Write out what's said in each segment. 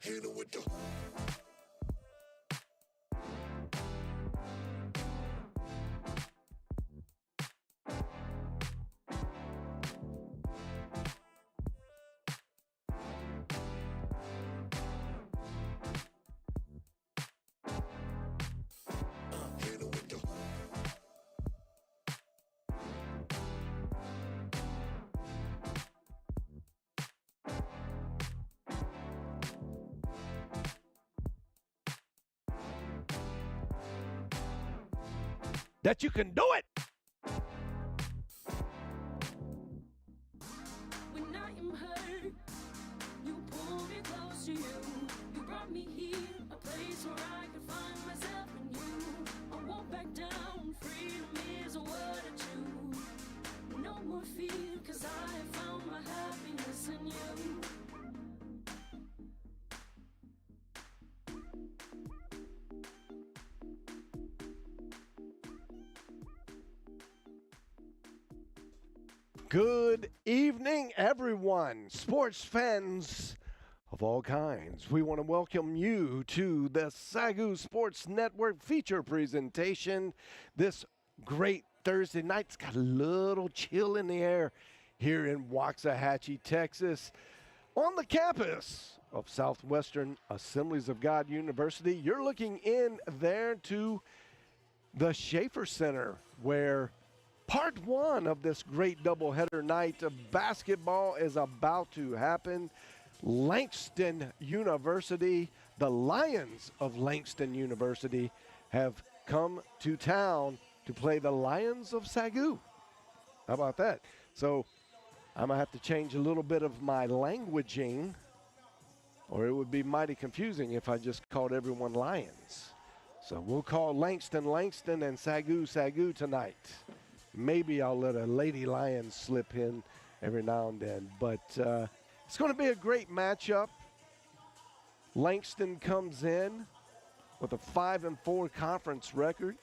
Hit it with the. Hit it with the. That you can do it. When I am hurt, you pull me close to you. You brought me here, a place where I could find myself in you. I won't back down, freedom is what I choose. No more fear, 'cause I have found my happiness in you. Good evening, everyone, sports fans of all kinds. We want to welcome you to the SAGU Sports Network feature presentation this great Thursday night. It's got a little chill in the air here in Waxahachie, Texas, on the campus of Southwestern Assemblies of God University. You're looking in there to the Schaefer Center, where part one of this great doubleheader night of basketball is about to happen. Langston University, the Lions of Langston University, have come to town to play the Lions of SAGU. How about that? So I'm going to have to change a little bit of my languaging, or it would be mighty confusing if I just called everyone Lions. So we'll call Langston Langston and SAGU SAGU tonight. Maybe I'll let a Lady Lion slip in every now and then. But it's going to be a great matchup. Langston comes in with a 5-4 conference record.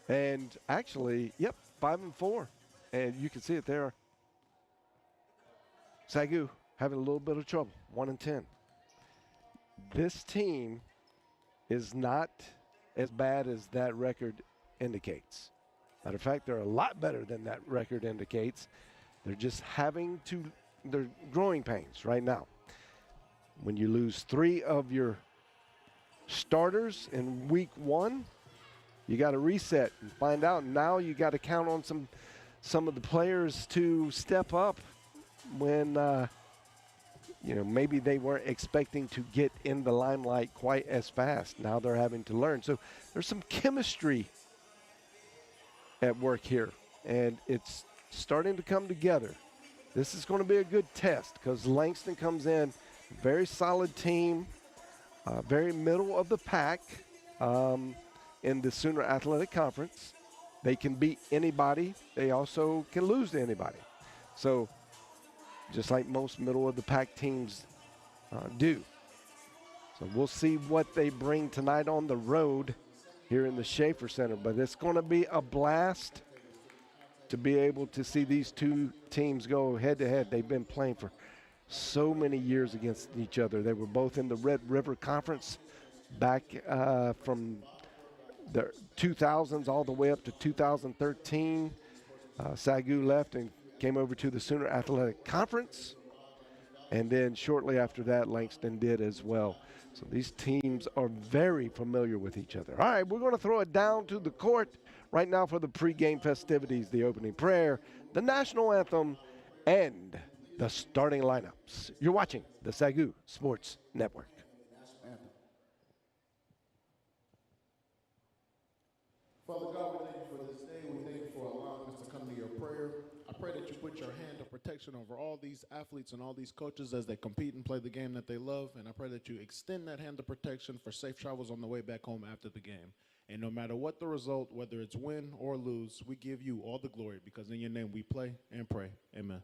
And actually, 5-4. And you can see it there. SAGU having a little bit of trouble, 1-10. This team is not as bad as that record indicates. Matter of fact, they're a lot better than that record indicates. They're just they're growing pains right now. When you lose 3 of your starters in week 1, you got to reset and find out. Now you got to count on some of the players to step up when maybe they weren't expecting to get in the limelight quite as fast. Now they're having to learn. So there's some chemistry at work here, and it's starting to come together. This is going to be a good test because Langston comes in, very solid team, very middle of the pack in the Sooner Athletic Conference. They can beat anybody. They also can lose to anybody. So just like most middle of the pack teams do. So we'll see what they bring tonight on the road here in the Schaefer Center, but it's going to be a blast to be able to see these two teams go head-to-head. They've been playing for so many years against each other. They were both in the Red River Conference back from the 2000s all the way up to 2013. SAGU left and came over to the Sooner Athletic Conference, and then shortly after that, Langston did as well. So these teams are very familiar with each other. All right, we're going to throw it down to the court right now for the pregame festivities, the opening prayer, the national anthem, and the starting lineups. You're watching the SAGU Sports Network. Father God, we thank you for this day. We thank you for allowing us to come to your prayer. I pray that you put your hand of protection over all these athletes and all these coaches as they compete and play the game that they love. And I pray that you extend that hand of protection for safe travels on the way back home after the game. And no matter what the result, whether it's win or lose, we give you all the glory because in your name we play and pray. Amen.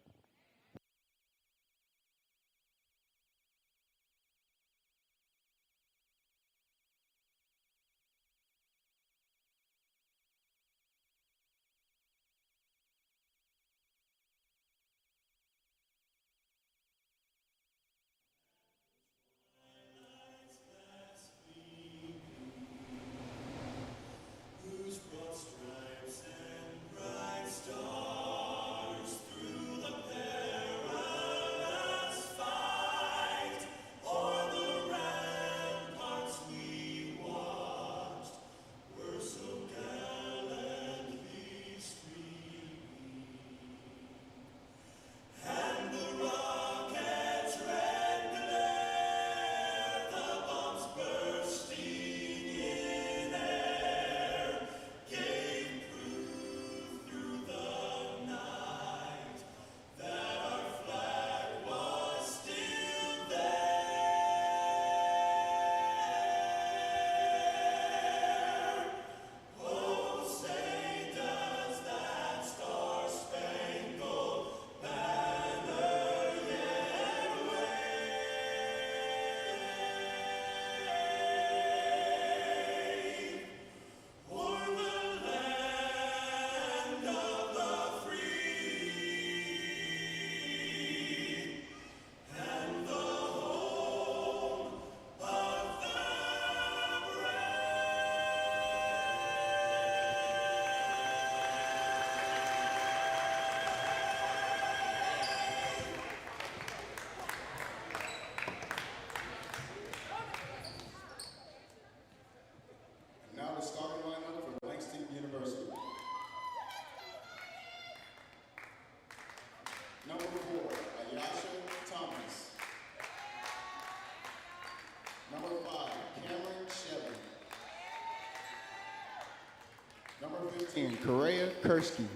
15, Correa Kursky.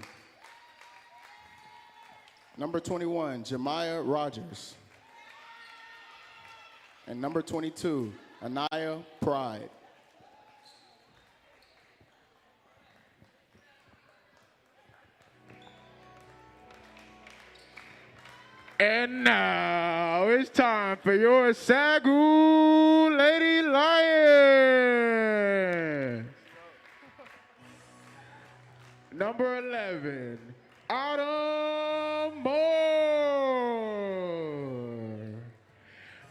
Number 21, Jemiah Rogers. And number 22, Anaya Pride. And now it's time for your SAGU Lady Lions. Number 11, Autumn Moore.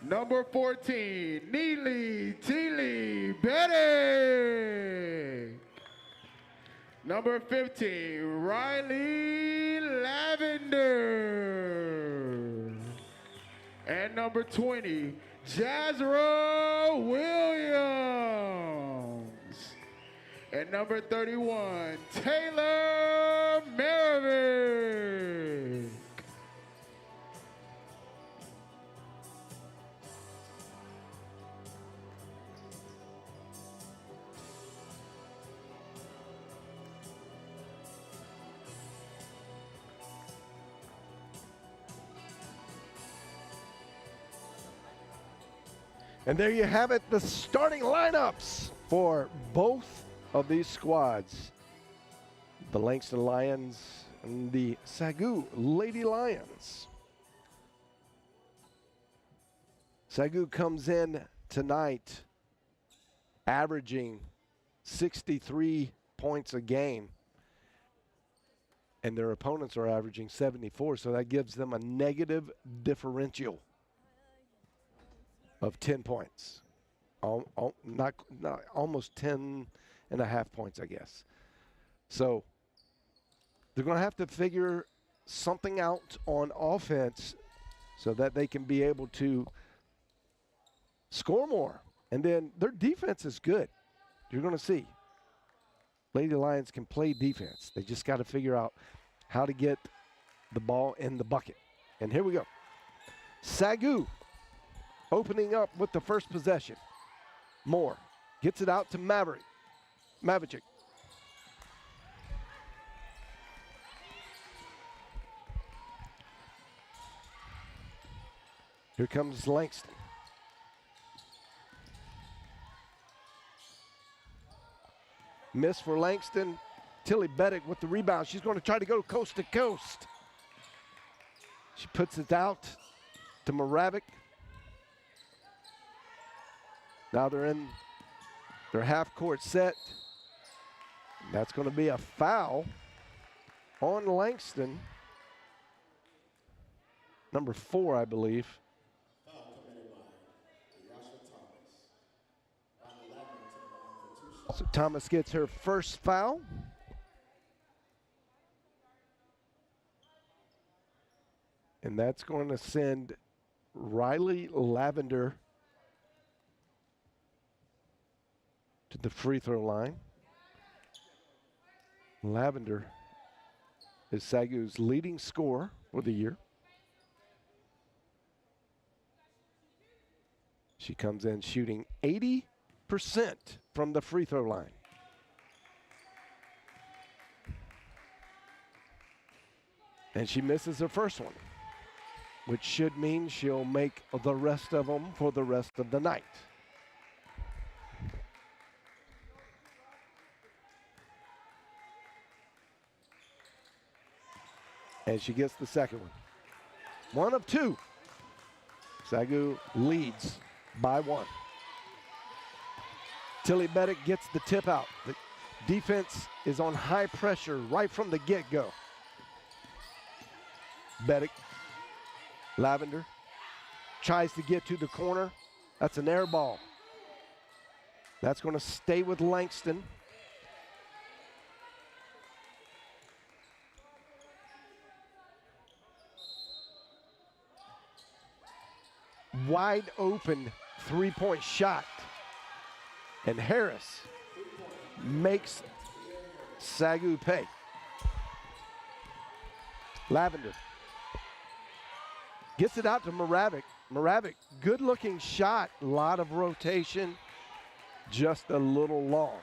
Number 14, Neely Teely Betty. Number 15, Riley Lavender. And number 20, Jazra Williams. And number 31, Taylor Merrick. And there you have it, the starting lineups for both of these squads. The Langston Lions and the SAGU Lady Lions. SAGU comes in tonight averaging 63 points a game. And their opponents are averaging 74, so that gives them a negative differential of 10 points. Not almost 10 and a half points, I guess. So they're going to have to figure something out on offense so that they can be able to score more. And then their defense is good. You're going to see. Lady Lions can play defense. They just got to figure out how to get the ball in the bucket. And here we go. SAGU opening up with the first possession. Moore gets it out to Maverick. Maverick. Here comes Langston. Miss for Langston. Tilly Beddick with the rebound. She's going to try to go coast to coast. She puts it out to Moravik. Now they're in their half-court set. That's going to be a foul on Langston. Number 4, I believe. So Thomas gets her first foul. And that's going to send Riley Lavender to the free throw line. Lavender is SAGU's leading scorer for the year. She comes in shooting 80% from the free throw line. And she misses her first one, which should mean she'll make the rest of them for the rest of the night. And she gets the second one. 1 of 2. SAGU leads by 1. Tilly Beddick gets the tip out. The defense is on high pressure right from the get-go. Beddick, Lavender, tries to get to the corner. That's an air ball. That's going to stay with Langston. Wide open three-point shot. And Harris makes SAGU pay. Lavender gets it out to Moravik. Moravik, good-looking shot. A lot of rotation, just a little long.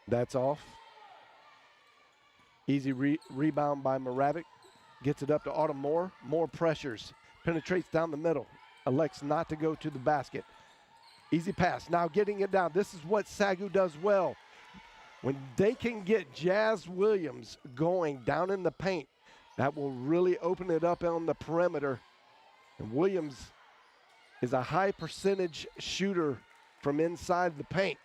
That's off. Easy rebound by Moravec. Gets it up to Autumn Moore. Moore pressures. Penetrates down the middle. Elects not to go to the basket. Easy pass. Now getting it down. This is what SAGU does well. When they can get Jazz Williams going down in the paint, that will really open it up on the perimeter. And Williams is a high percentage shooter from inside the paint.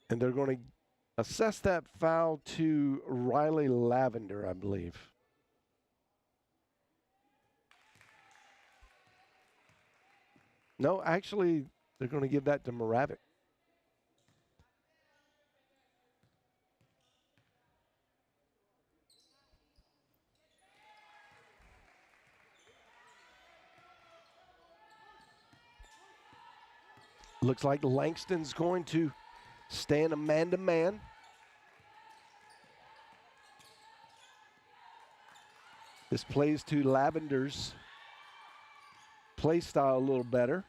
And they're going to assess that foul to Riley Lavender, I believe. No, actually, they're going to give that to Moravec. Looks like Langston's going to stay in a man-to-man. This plays to Lavender's play style a little better.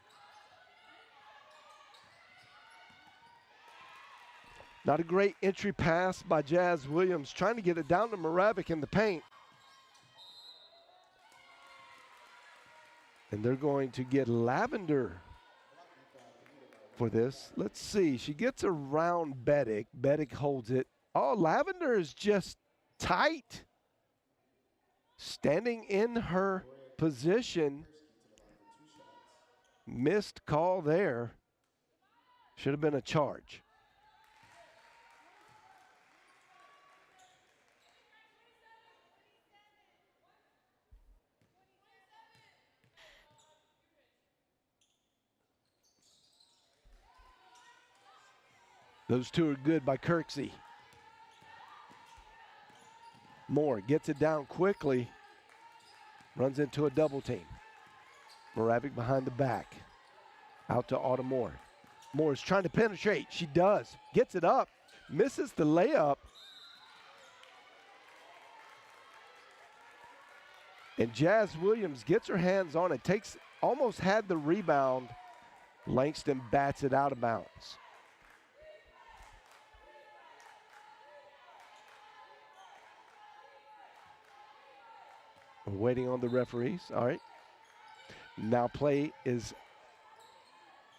Not a great entry pass by Jazz Williams, trying to get it down to Moravec in the paint. And they're going to get Lavender for this. Let's see. She gets around Beddick. Beddick holds it. Oh, Lavender is just tight. Standing in her position. Missed call there. Should have been a charge. Those two are good by Kirksey. Moore gets it down quickly. Runs into a double team. Moravec behind the back. Out to Autumn Moore. Moore is trying to penetrate. She does. Gets it up. Misses the layup. And Jazz Williams gets her hands on it. Almost had the rebound. Langston bats it out of bounds. We're waiting on the referees. All right. Now play is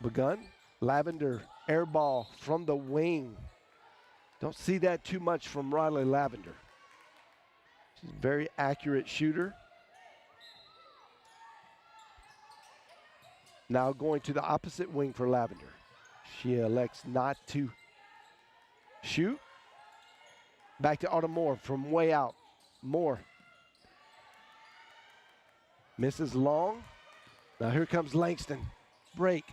begun. Lavender air ball from the wing. Don't see that too much from Riley Lavender. She's a very accurate shooter. Now going to the opposite wing for Lavender. She elects not to shoot. Back to Autumn Moore from way out. Moore. Misses long. Now here comes Langston. Break.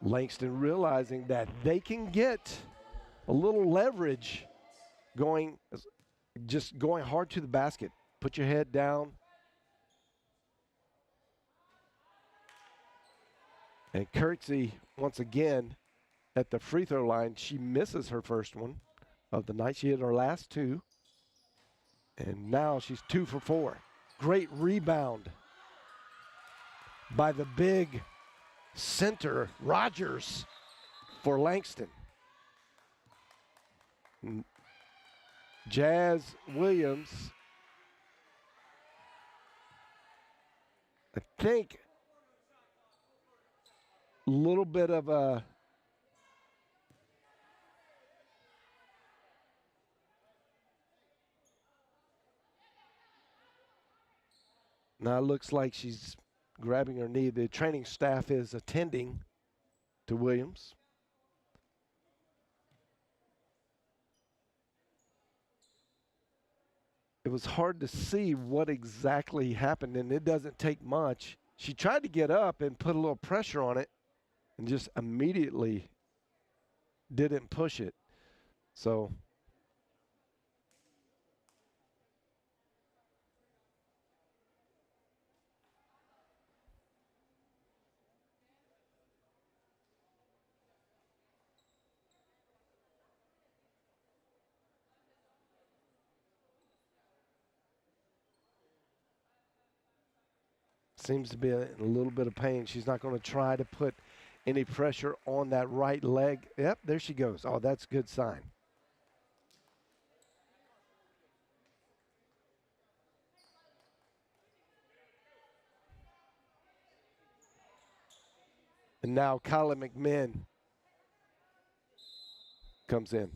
Langston realizing that they can get a little leverage just going hard to the basket. Put your head down. And Kirksey, once again, at the free throw line, she misses her first one of the night. She hit her last two. And now she's 2 for 4. Great rebound by the big center, Rogers, for Langston. Jazz Williams, I think, a little bit of a now it looks like she's grabbing her knee. The training staff is attending to Williams. It was hard to see what exactly happened, and it doesn't take much. She tried to get up and put a little pressure on it and just immediately didn't push it. So Seems to be in a little bit of pain. She's not going to try to put any pressure on that right leg. Yep, there she goes. Oh, that's a good sign. And now Kyla McMahon comes in.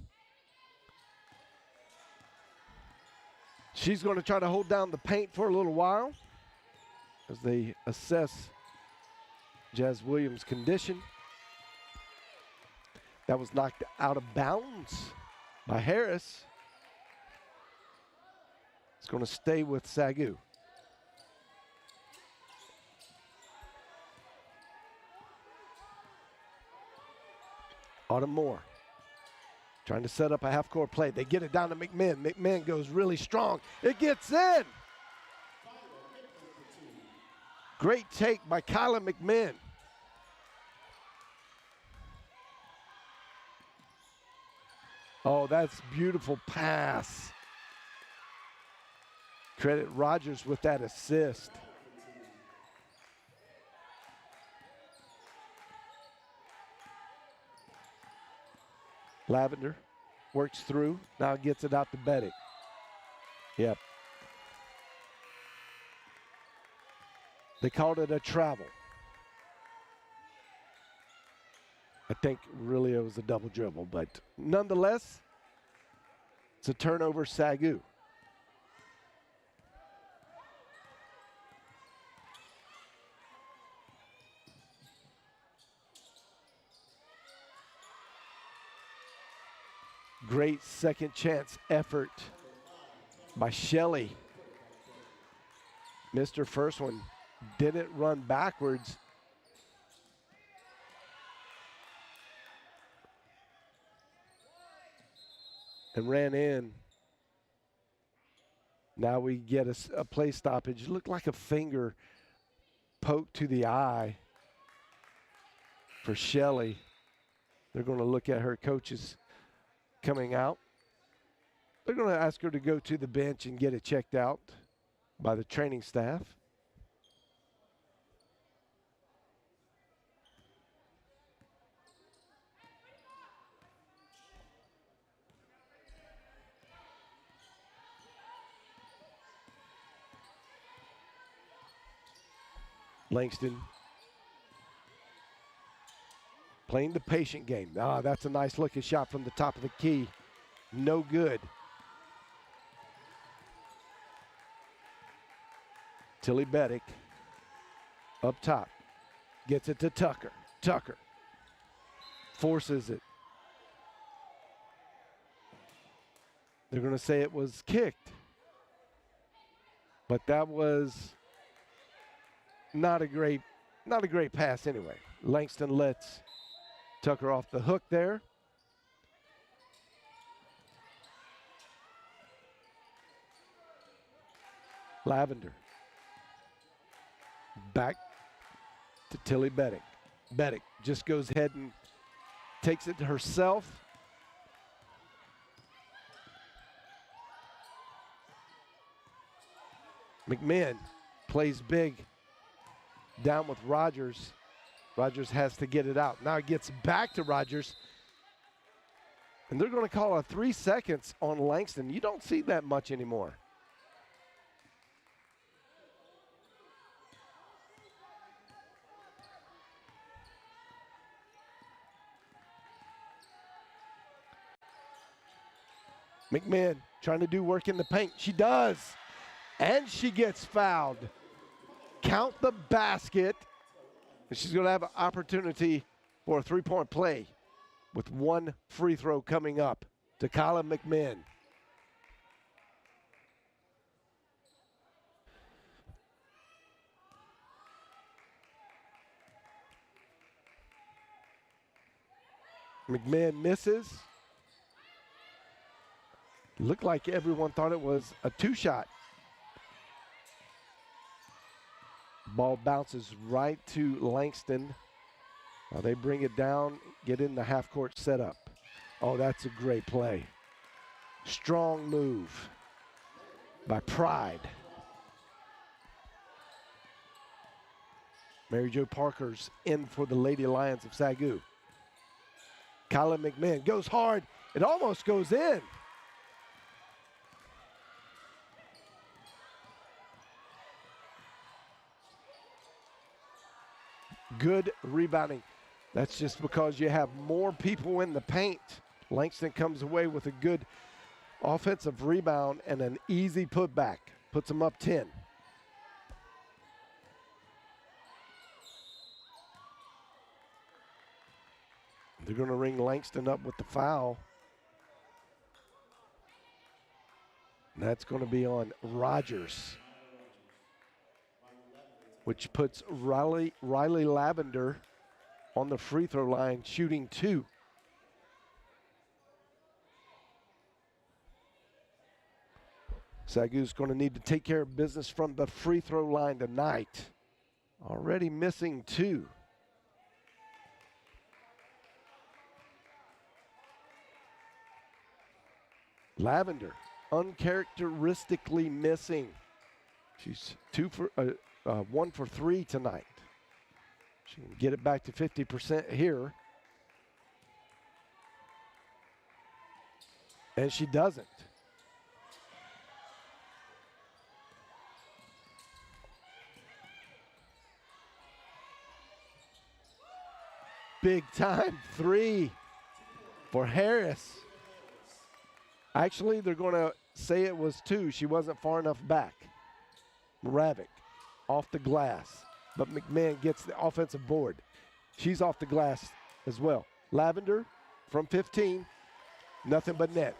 She's going to try to hold down the paint for a little while as they assess Jazz Williams' condition. That was knocked out of bounds by Harris. It's going to stay with SAGU. Autumn Moore trying to set up a half-court play. They get it down to McMahon. McMahon goes really strong. It gets in. Great take by Kyla McMahon. Oh, that's beautiful pass. Credit Rogers with that assist. Lavender works through, now gets it out to Betty. Yep. They called it a travel. I think really it was a double dribble, but nonetheless, it's a turnover SAGU. Great second chance effort by Shelley. Missed her first one, didn't run backwards. And ran in. Now we get a play stoppage. Looked like a finger poked to the eye for Shelley. They're going to look at her coaches coming out. They're going to ask her to go to the bench and get it checked out by the training staff. Langston playing the patient game. Ah, that's a nice looking shot from the top of the key. No good. Tilly Beddick up top. Gets it to Tucker. Tucker forces it. They're going to say it was kicked. But that was not a great pass anyway. Langston lets Tucker off the hook there. Lavender. Back to Tilly Beddick. Beddick just goes ahead and takes it to herself. McMahon plays big down with Rogers. Rogers has to get it out. Now it gets back to Rogers. And they're going to call a 3 seconds on Langston. You don't see that much anymore. McMahon trying to do work in the paint. She does. And she gets fouled. Count the basket. And she's going to have an opportunity for a three-point play with one free throw coming up to Kyla McMahon. McMahon misses. Looked like everyone thought it was a two-shot. Ball bounces right to Langston. They bring it down, get in the half-court setup. Oh, that's a great play. Strong move by Pride. Mary Jo Parker's in for the Lady Lions of SAGU. Kyla McMahon goes hard. It almost goes in. Good rebounding. That's just because you have more people in the paint. Langston comes away with a good offensive rebound and an easy putback. Puts them up 10. They're going to ring Langston up with the foul. And that's going to be on Rogers, which puts Riley Lavender on the free throw line, shooting 2. SAGU's going to need to take care of business from the free throw line tonight. Already missing 2. Lavender, uncharacteristically missing. She's 1 for 3 tonight. She can get it back to 50% here. And she doesn't. Big time 3 for Harris. Actually, they're going to say it was 2. She wasn't far enough back. Moravik off the glass, but McMahon gets the offensive board. She's off the glass as well. Lavender from 15, nothing but net.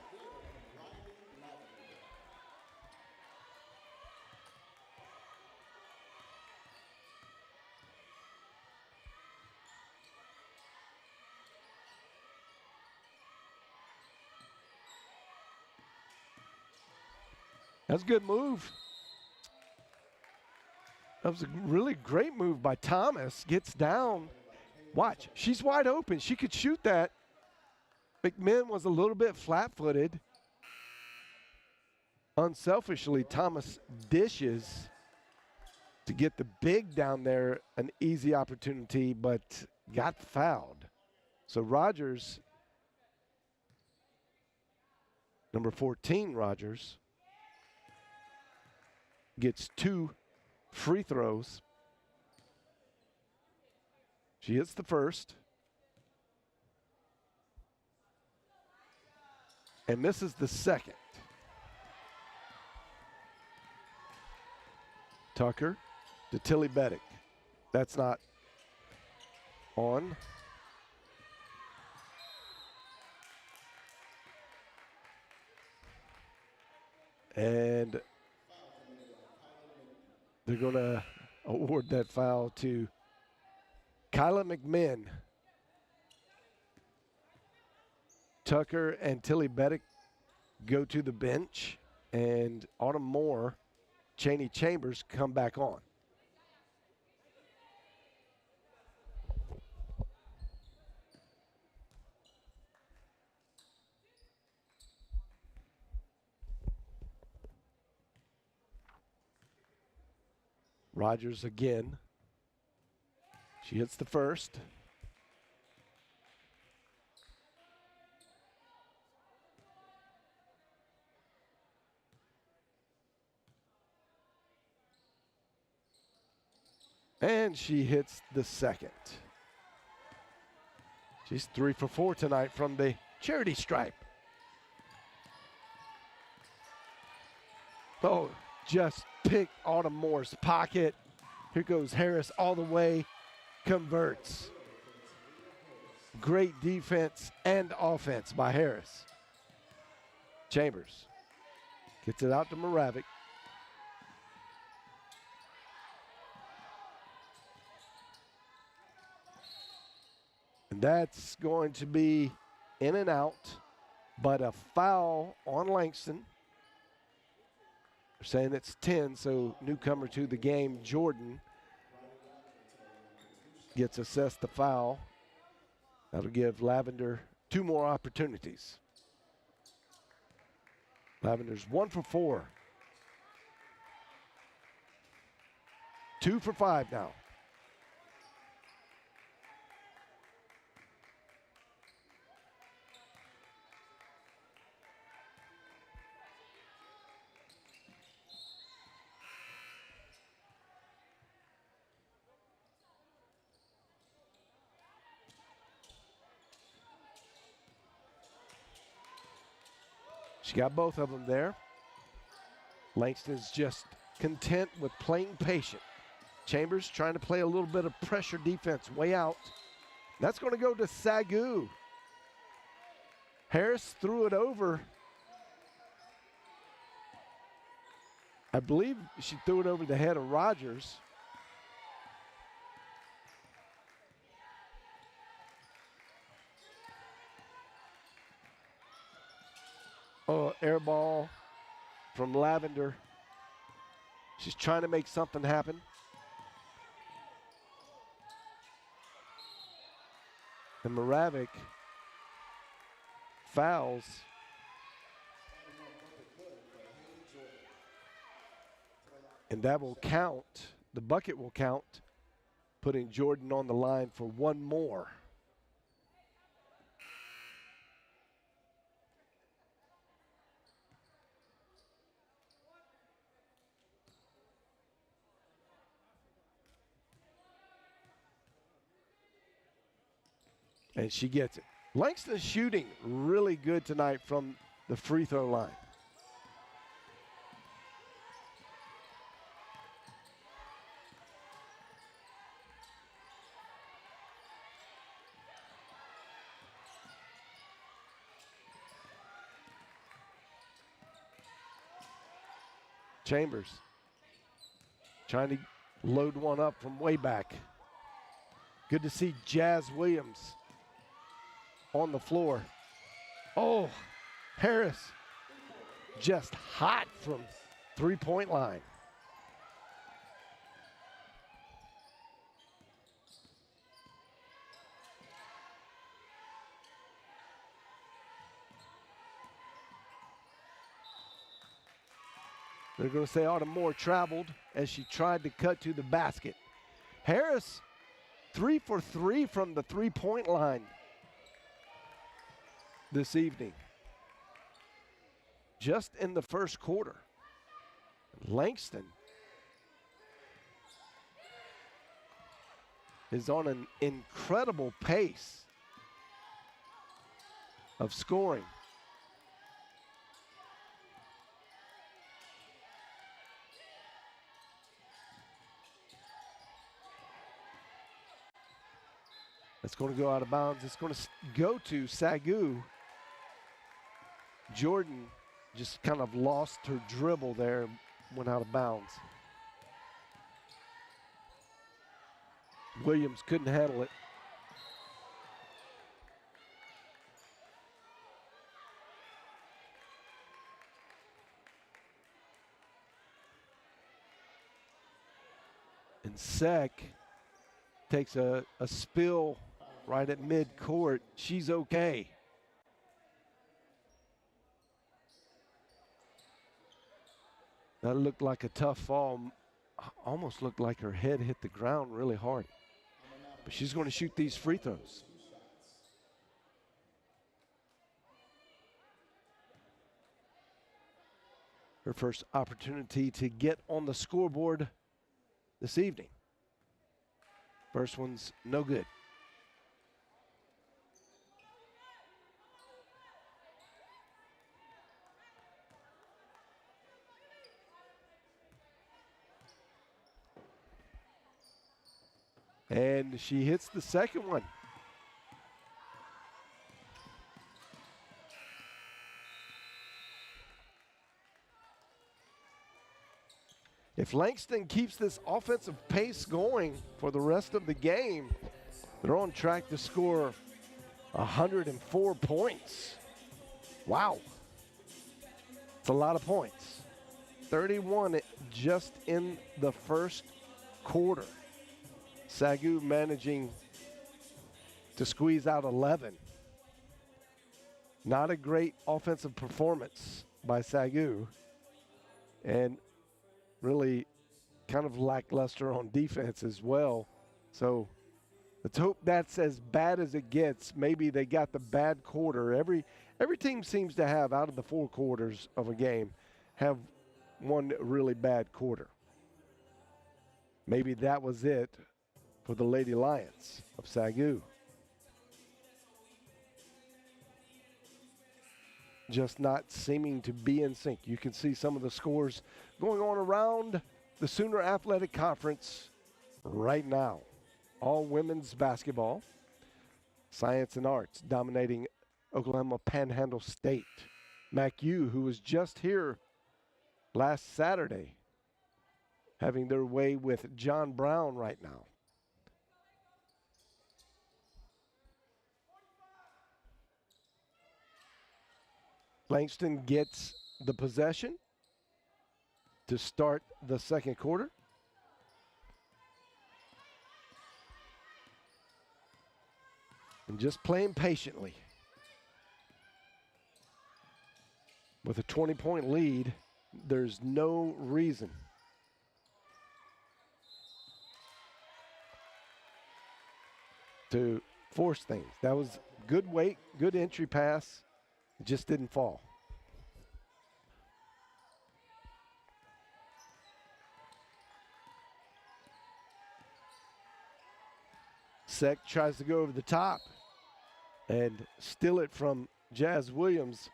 That's a good move. That was a really great move by Thomas. Gets down. Watch, she's wide open. She could shoot that. McMahon was a little bit flat-footed. Unselfishly, Thomas dishes to get the big down there, an easy opportunity, but got fouled. So Rogers, number 14, Rogers, gets 2 free throws. She hits the first and misses the second. Tucker to Tilly Beddick. That's not on. And they're going to award that foul to Kyla McMahon. Tucker and Tilly Beddick go to the bench, and Autumn Moore, Cheney Chambers come back on. Rogers again. She hits the first. And she hits the second. She's 3 for 4 tonight from the charity stripe. Oh, just picked Autumn Moore's pocket. Here goes Harris all the way, converts. Great defense and offense by Harris. Chambers gets it out to Moravik. And that's going to be in and out, but a foul on Langston. They're saying it's 10, so newcomer to the game, Jordan, gets assessed the foul. That'll give Lavender 2 more opportunities. Lavender's 1 for 4. 2 for 5 now. She got both of them there. Langston's just content with playing patient. Chambers trying to play a little bit of pressure defense way out. That's going to go to SAGU. Harris threw it over. I believe she threw it over the head of Rogers. Oh, air ball from Lavender. She's trying to make something happen. And Moravik fouls. And that will count. The bucket will count, putting Jordan on the line for one more. And she gets it. Langston shooting really good tonight from the free throw line. Chambers trying to load one up from way back. Good to see Jazz Williams on the floor. Oh, Harris just hot from three-point line. They're going to say Autumn Moore traveled as she tried to cut to the basket. Harris, 3 for 3 from the three-point line this evening. Just in the first quarter. Langston is on an incredible pace of scoring. It's going to go out of bounds. It's going to go to SAGU. Jordan just kind of lost her dribble there and went out of bounds. Williams couldn't handle it. And Sek takes a spill right at mid-court. She's okay. That looked like a tough fall. Almost looked like her head hit the ground really hard. But she's going to shoot these free throws. Her first opportunity to get on the scoreboard this evening. First one's no good. And she hits the second one. If Langston keeps this offensive pace going for the rest of the game, they're on track to score 104 points. Wow. It's a lot of points. 31 just in the first quarter. SAGU managing to squeeze out 11. Not a great offensive performance by SAGU. And really kind of lackluster on defense as well. So let's hope that's as bad as it gets. Maybe they got the bad quarter. Every team seems to have, out of the 4 quarters of a game, have one really bad quarter. Maybe that was it for the Lady Lions of SAGU. just not seeming to be in sync. You can see some of the scores going on around the Sooner Athletic Conference right now. All women's basketball, science and arts dominating Oklahoma Panhandle State. MacU, who was just here last Saturday, having their way with John Brown right now. Langston gets the possession to start the second quarter. And just playing patiently. With a 20-point lead, there's no reason to force things. That was good weight, good entry pass. It just didn't fall. Sek tries to go over the top and steal it from Jazz Williams.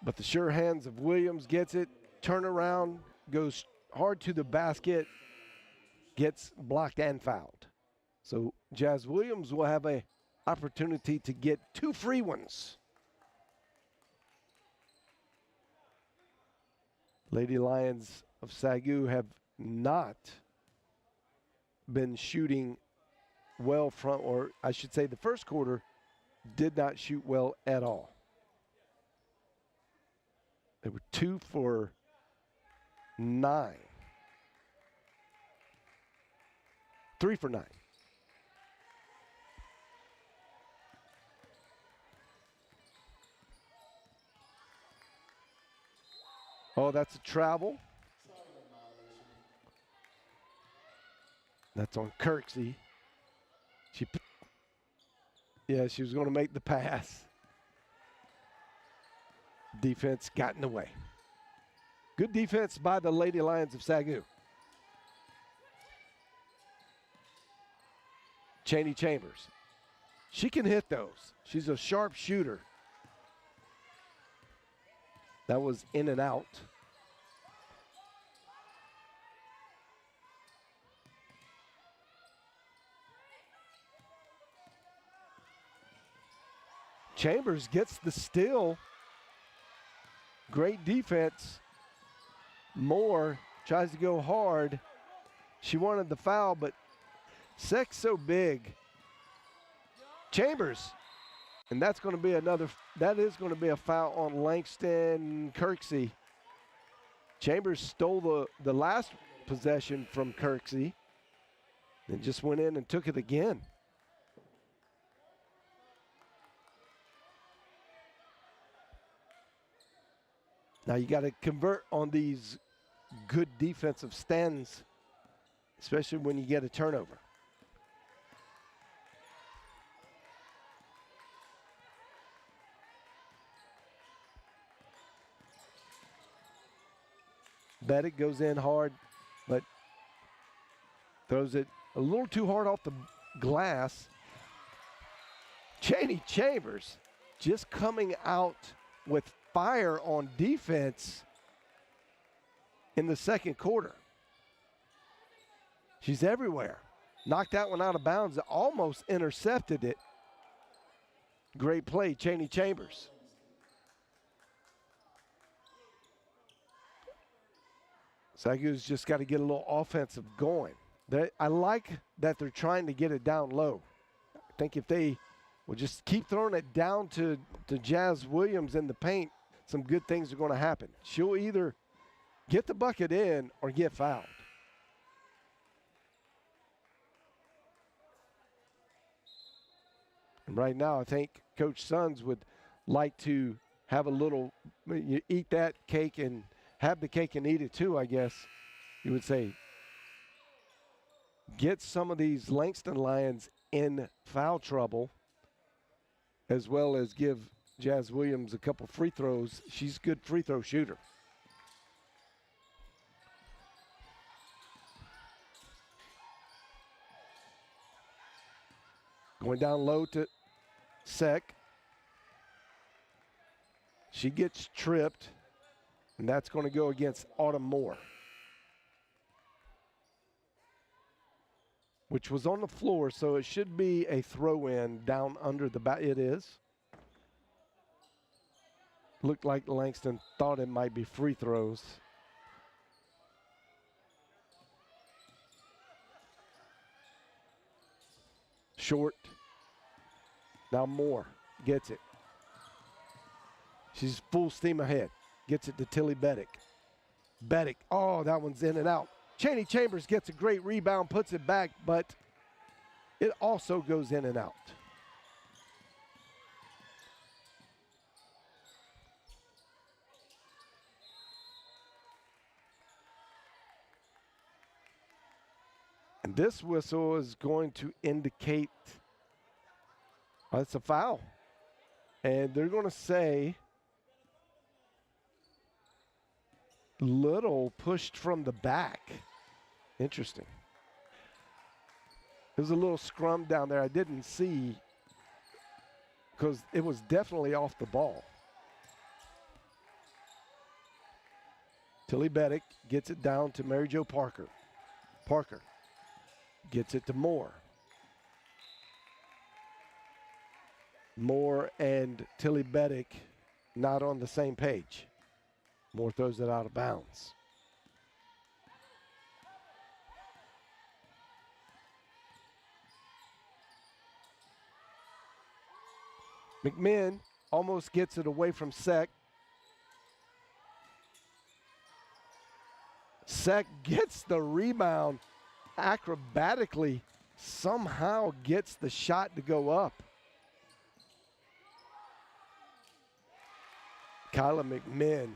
But the sure hands of Williams gets it, turn around, goes hard to the basket, gets blocked and fouled. So Jazz Williams will have an opportunity to get 2 free ones. Lady Lions of SAGU have not been shooting well from, or I should say the first quarter did not shoot well at all. They were 2 for 9. 3 for 9. Oh, that's a travel. That's on Kirksey. She was going to make the pass. Defense got in the way. Good defense by the Lady Lions of SAGU. Cheney Chambers. She can hit those. She's a sharp shooter. That was in and out. Chambers gets the steal. Great defense. Moore tries to go hard. She wanted the foul, but Sek's so big. Chambers. And that is going to be a foul on Langston Kirksey. Chambers stole the last possession from Kirksey and just went in and took it again. Now you got to convert on these good defensive stands, especially when you get a turnover. Bedick goes in hard, but throws it a little too hard off the glass. Cheney Chambers just coming out with fire on defense in the second quarter. She's everywhere. Knocked that one out of bounds, almost intercepted it. Great play, Cheney Chambers. SAGU's just got to get a little offensive going. I like that they're trying to get it down low. I think if they will just keep throwing it down to Jazz Williams in the paint, some good things are going to happen. She'll either get the bucket in or get fouled. And right now, I think Coach Sons would like to have a little, you eat that cake and have the cake and eat it too, I guess you would say. Get some of these Langston Lions in foul trouble, as well as give Jazz Williams a couple free throws. She's a good free throw shooter. Going down low to Sek. She gets tripped, and that's going to go against Autumn Moore, which was on the floor, so it should be a throw-in down under the back. It is. Looked like Langston thought it might be free throws. Short. Now Moore gets it. She's full steam ahead. Gets it to Tilly Beddick. Beddick, oh, that one's in and out. Chaney Chambers gets a great rebound, puts it back, but it also goes in and out. And this whistle is going to indicate it's a foul. And they're going to say Little pushed from the back. Interesting. There's a little scrum down there I didn't see because it was definitely off the ball. Tilly Beddick gets it down to Mary Jo Parker. Parker gets it to Moore. Moore and Tilly Beddick not on the same page. Moore throws it out of bounds. McMinn almost gets it away from Sek. Sek gets the rebound, acrobatically somehow gets the shot to go up. Kyla McMinn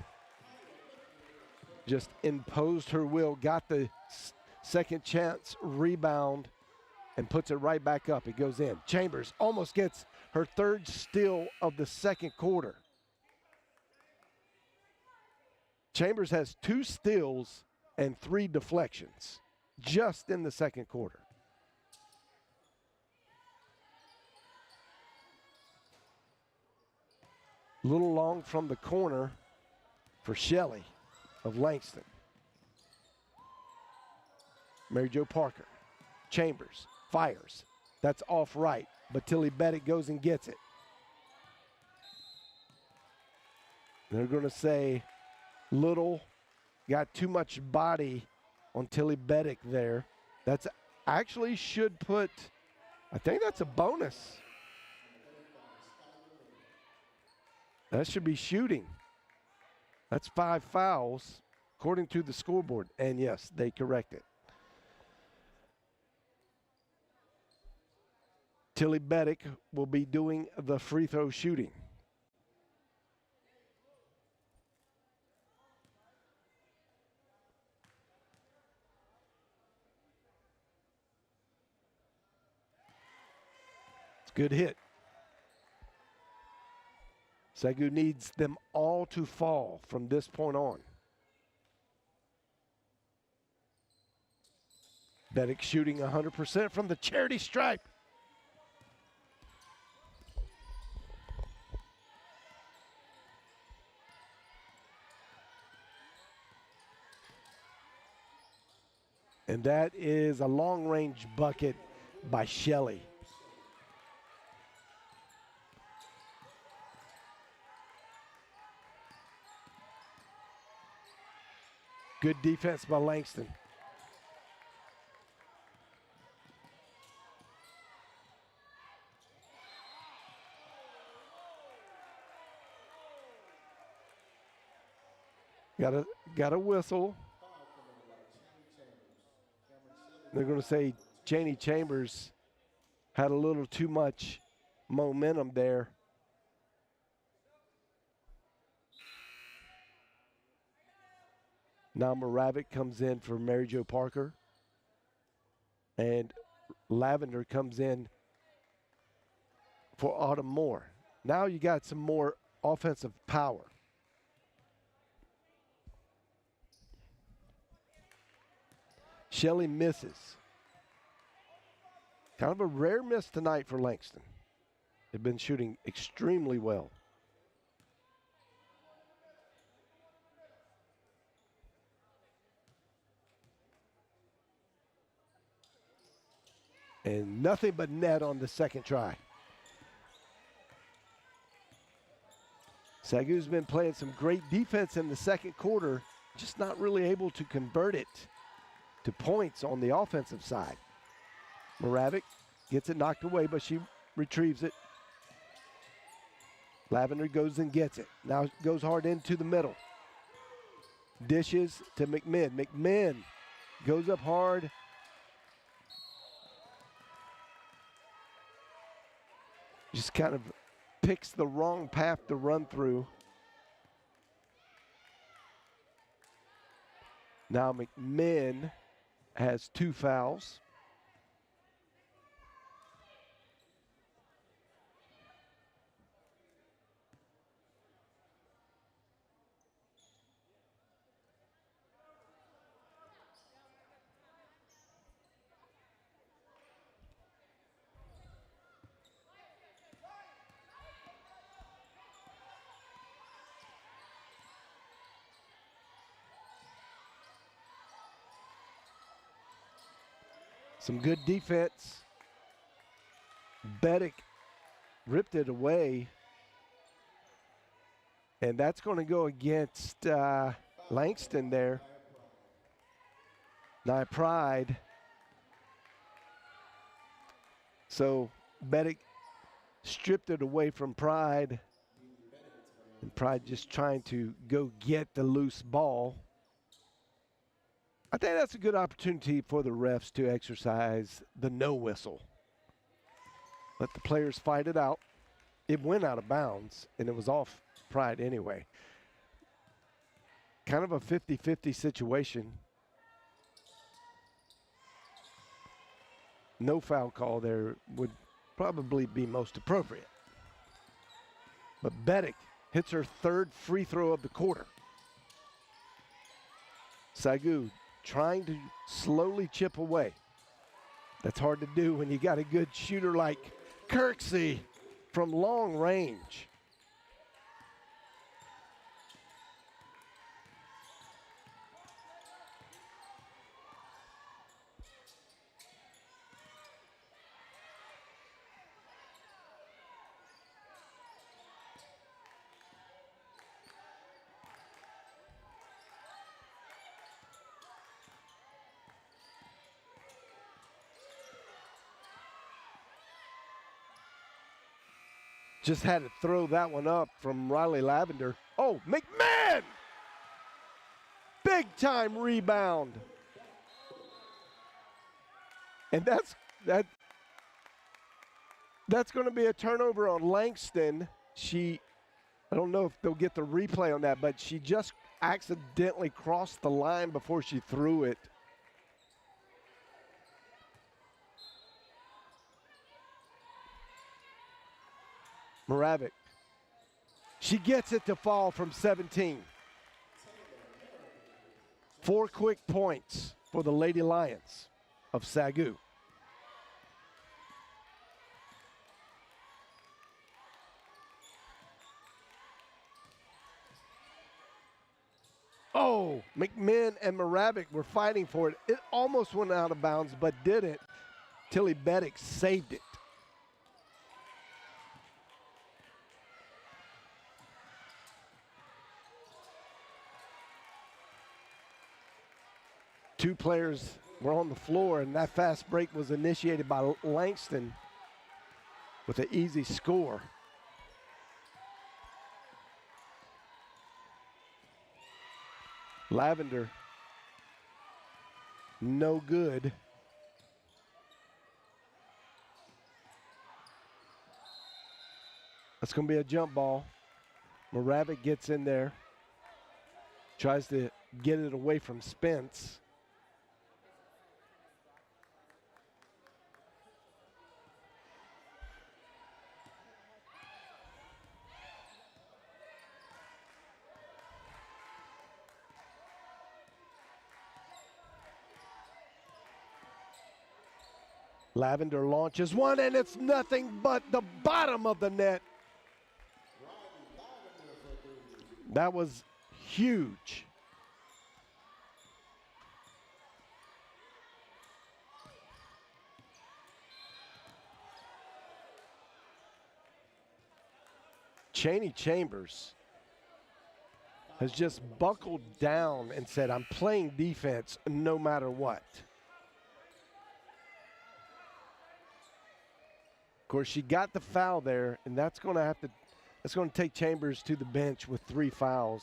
just imposed her will, got the second chance rebound, and puts it right back up. It goes in. Chambers almost gets her third steal of the second quarter. Chambers has 2 steals and 3 deflections just in the second quarter. A little long from the corner for Shelley of Langston. Mary Jo Parker. Chambers fires. That's off right, but Tilly Beddick goes and gets it. They're going to say Little got too much body on Tilly Beddick there. That's actually should put, I think that's a bonus. That should be shooting. That's 5 fouls according to the scoreboard. And yes, they correct it. Tilly Beddick will be doing the free throw shooting. It's a good hit. SAGU needs them all to fall from this point on. Beddick shooting 100% from the charity stripe. And that is a long-range bucket by Shelley. Good defense by Langston. Got a whistle. They're going to say Chaney Chambers had a little too much momentum there. Now Moravik comes in for Mary Jo Parker. And Lavender comes in for Autumn Moore. Now you got some more offensive power. Shelley misses. Kind of a rare miss tonight for Langston. They've been shooting extremely well. And nothing but net on the second try. SAGU's been playing some great defense in the second quarter, just not really able to convert it to points on the offensive side. Moravec gets it knocked away, but she retrieves it. Lavender goes and gets it. Now goes hard into the middle. Dishes to McMinn. McMinn goes up hard. Just kind of picks the wrong path to run through. Now McMinn has 2 fouls. Some good defense. Beddick ripped it away. And that's going to go against Langston there. NAIA Pride. So Beddick stripped it away from Pride. And Pride just trying to go get the loose ball. I think that's a good opportunity for the refs to exercise the no whistle. Let the players fight it out. It went out of bounds, and it was off Pride anyway. Kind of a 50-50 situation. No foul call there would probably be most appropriate. But Beddick hits her 3rd free throw of the quarter. SAGU trying to slowly chip away. That's hard to do when you got a good shooter like Kirksey from long range. Just had to throw that one up from Riley Lavender. Oh, McMahon! Big time rebound. And that's going to be a turnover on Langston. I don't know if they'll get the replay on that, but she just accidentally crossed the line before she threw it. Moravec. She gets it to fall from 17. 4 quick points for the Lady Lions of SAGU. Oh, McMinn and Moravec were fighting for it. It almost went out of bounds, but didn't. Tilly Beddick saved it. Two players were on the floor, and that fast break was initiated by Langston with an easy score. Lavender, no good. That's going to be a jump ball. Moravec gets in there, tries to get it away from Spence. Lavender launches one, and it's nothing but the bottom of the net. That was huge. Chaney Chambers has just buckled down and said, I'm playing defense no matter what. Of course, she got the foul there, and that's going to take Chambers to the bench with 3 fouls.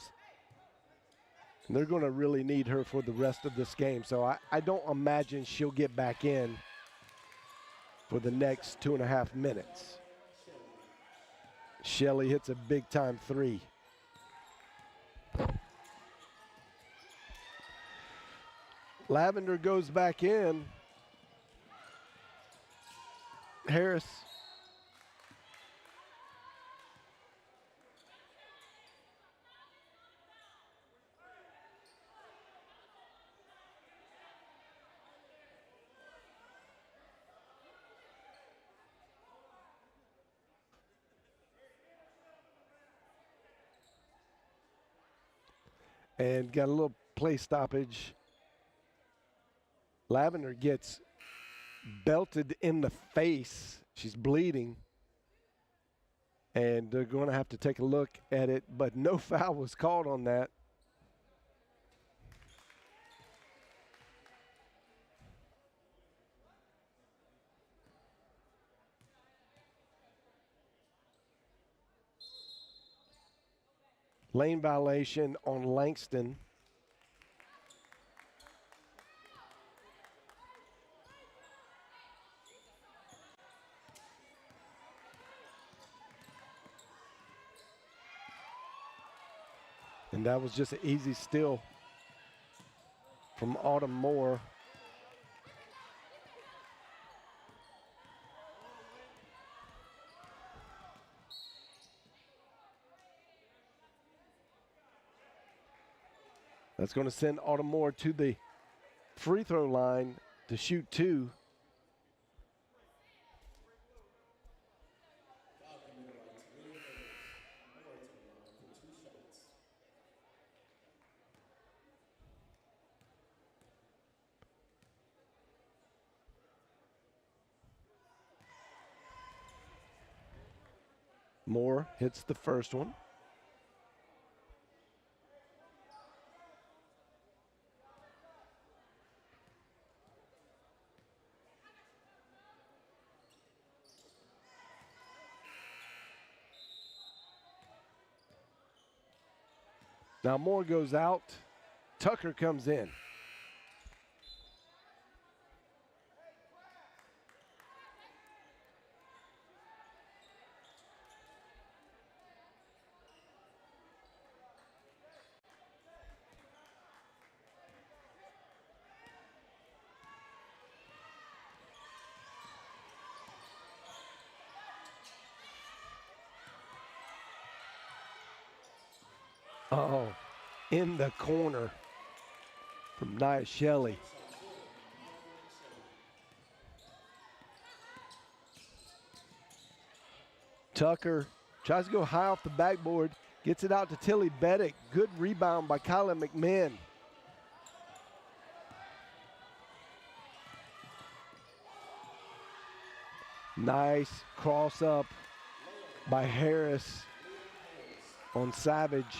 And they're going to really need her for the rest of this game. So I don't imagine she'll get back in for the next 2.5 minutes. Shelley hits a big-time 3. Lavender goes back in. Harris. And got a little play stoppage. Lavender gets belted in the face. She's bleeding. And they're going to have to take a look at it, but no foul was called on that. Lane violation on Langston. And that was just an easy steal from Autumn Moore. That's going to send Autumn Moore to the free throw line to shoot 2. Moore hits the first one. Now Moore goes out. Tucker comes in. Uh-oh, in the corner from NAIA Shelley. Tucker tries to go high off the backboard, gets it out to Tilly Beddick. Good rebound by Kyla McMahon. Nice cross up by Harris on Savage.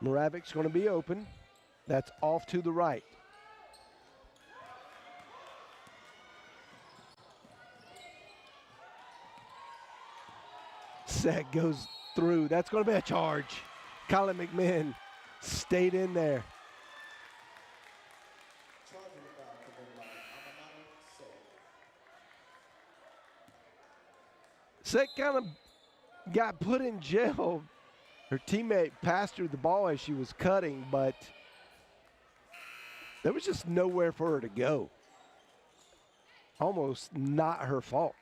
Moravic's going to be open. That's off to the right. Set goes through. That's going to be a charge. Colin McMahon stayed in there. Set kind of got put in jail. Her teammate passed her the ball as she was cutting, but there was just nowhere for her to go. Almost not her fault.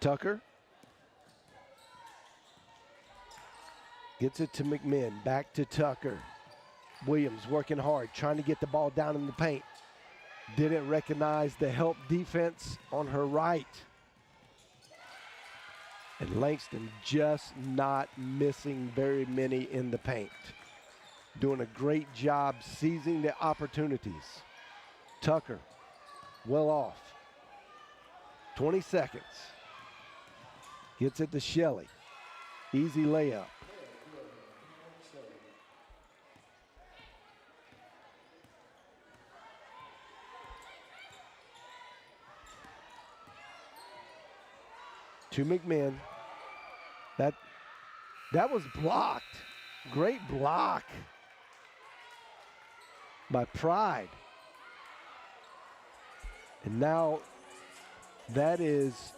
Tucker gets it to McMahon, back to Tucker. Williams working hard, trying to get the ball down in the paint. Didn't recognize the help defense on her right. And Langston just not missing very many in the paint. Doing a great job seizing the opportunities. Tucker, well off. 20 seconds. Gets it to Shelley. Easy layup. To McMinn. That was blocked. Great block by Pride. And now that is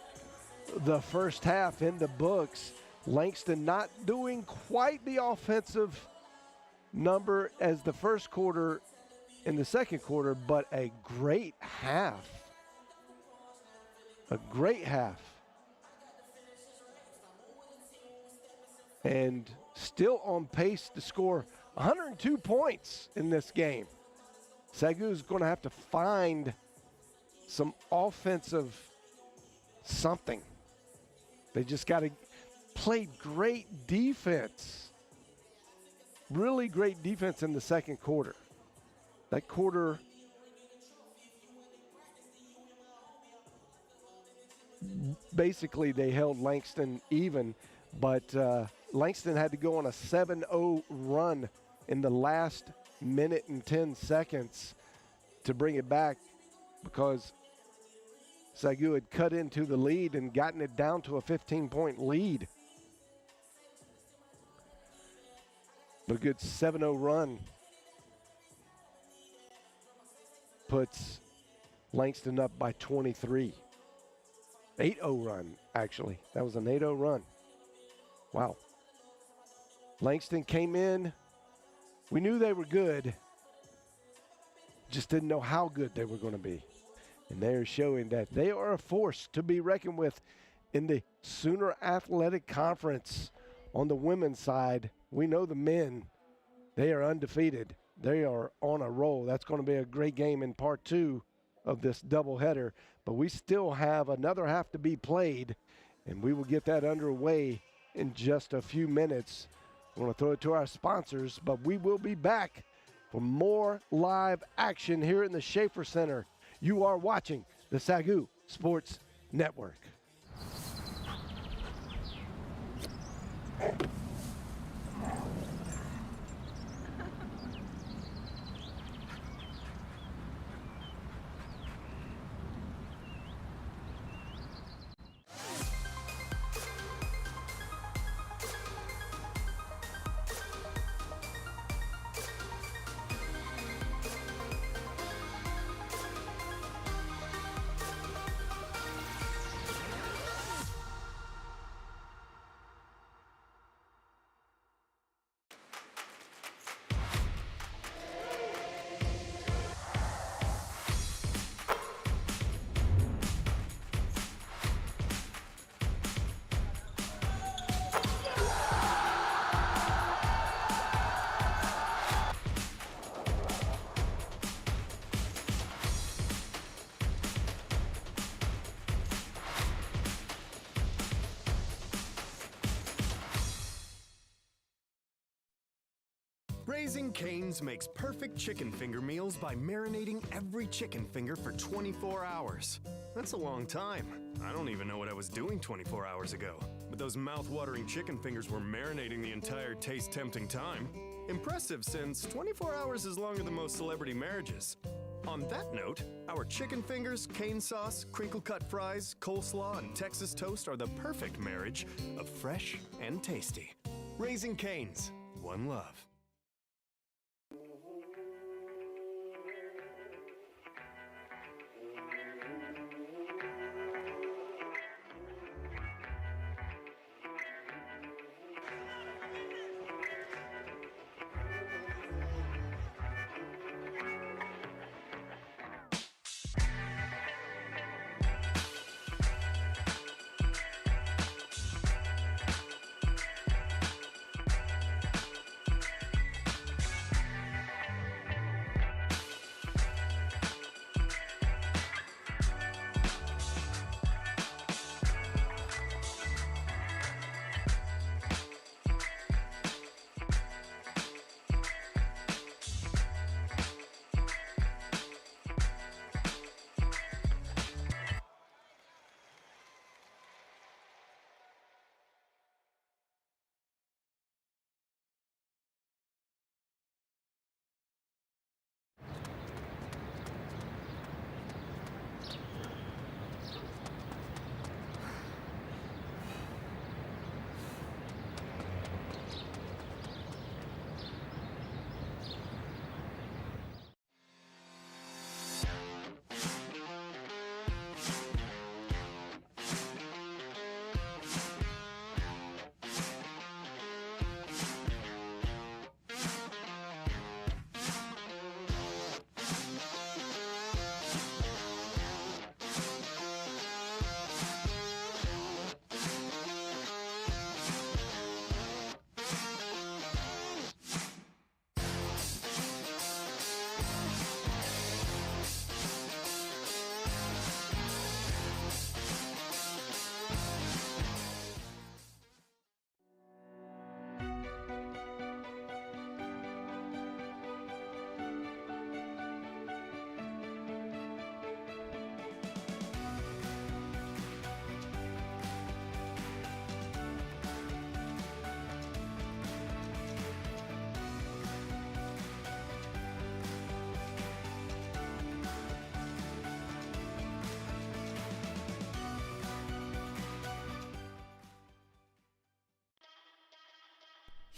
the first half in the books. Langston not doing quite the offensive number as the first quarter in the second quarter, but a great half. A great half. And still on pace to score 102 points in this game. SAGU is going to have to find some offensive something. They just got to play great defense. Really great defense in the second quarter. That quarter basically they held Langston even, but Langston had to go on a 7-0 run in the last minute and 10 seconds to bring it back because SAGU had cut into the lead and gotten it down to a 15-point lead. But a good 7-0 run puts Langston up by 23. 8-0 run, actually. That was an 8-0 run. Wow. Langston came in. We knew they were good. Just didn't know how good they were going to be. And they're showing that they are a force to be reckoned with in the Sooner Athletic Conference. On the women's side, we know the men, they are undefeated. They are on a roll. That's going to be a great game in part two of this doubleheader. But we still have another half to be played, and we will get that underway in just a few minutes. I want to throw it to our sponsors, but we will be back for more live action here in the Schaefer Center. You are watching the SAGU Sports Network. Raising Cane's makes perfect chicken finger meals by marinating every chicken finger for 24 hours. That's a long time. I don't even know what I was doing 24 hours ago. But those mouth-watering chicken fingers were marinating the entire taste-tempting time. Impressive, since 24 hours is longer than most celebrity marriages. On that note, our chicken fingers, cane sauce, crinkle-cut fries, coleslaw, and Texas toast are the perfect marriage of fresh and tasty. Raising Cane's, one love.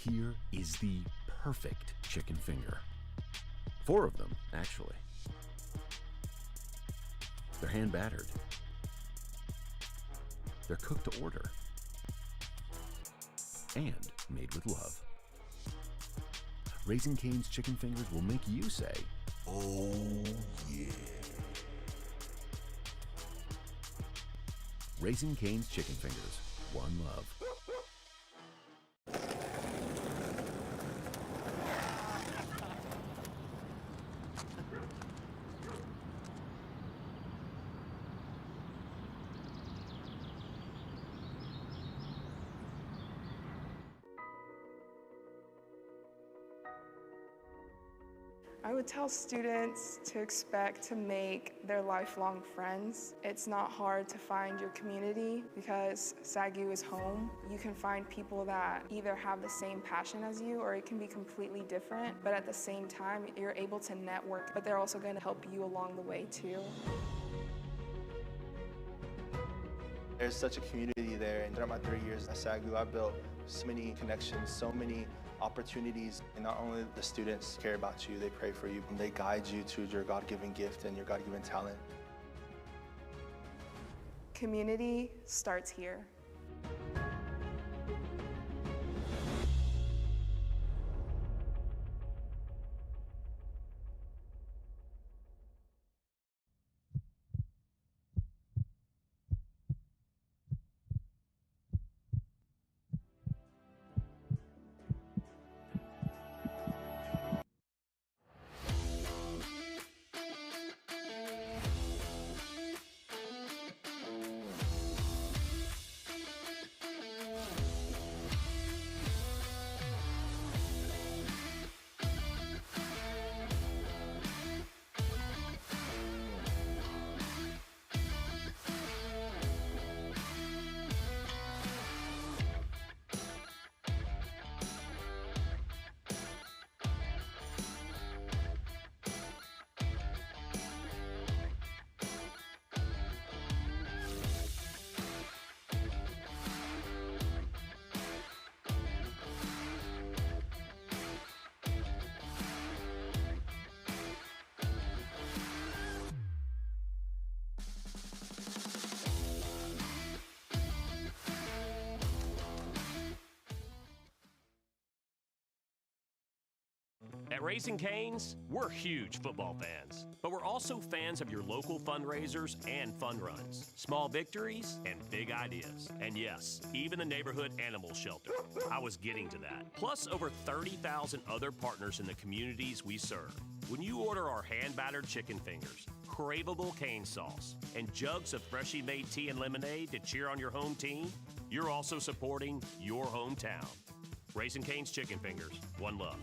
Here is the perfect chicken finger. 4 of them, actually. They're hand battered. They're cooked to order. And made with love. Raising Cane's chicken fingers will make you say, "Oh yeah." Raising Cane's chicken fingers, one love. I would tell students to expect to make their lifelong friends. It's not hard to find your community because SAGU is home. You can find people that either have the same passion as you or it can be completely different, but at the same time, you're able to network, but they're also going to help you along the way too. There's such a community there, and throughout my 3 years at SAGU, I built so many connections, so many opportunities. And not only the students care about you, they pray for you, and they guide you to your God-given gift and your God-given talent. Community starts here. At Raising Cane's, we're huge football fans, but we're also fans of your local fundraisers and fun runs, small victories, and big ideas. And yes, even the neighborhood animal shelter. I was getting to that. Plus over 30,000 other partners in the communities we serve. When you order our hand-battered chicken fingers, craveable cane sauce, and jugs of freshly made tea and lemonade to cheer on your home team, you're also supporting your hometown. Raising Cane's chicken fingers, one love.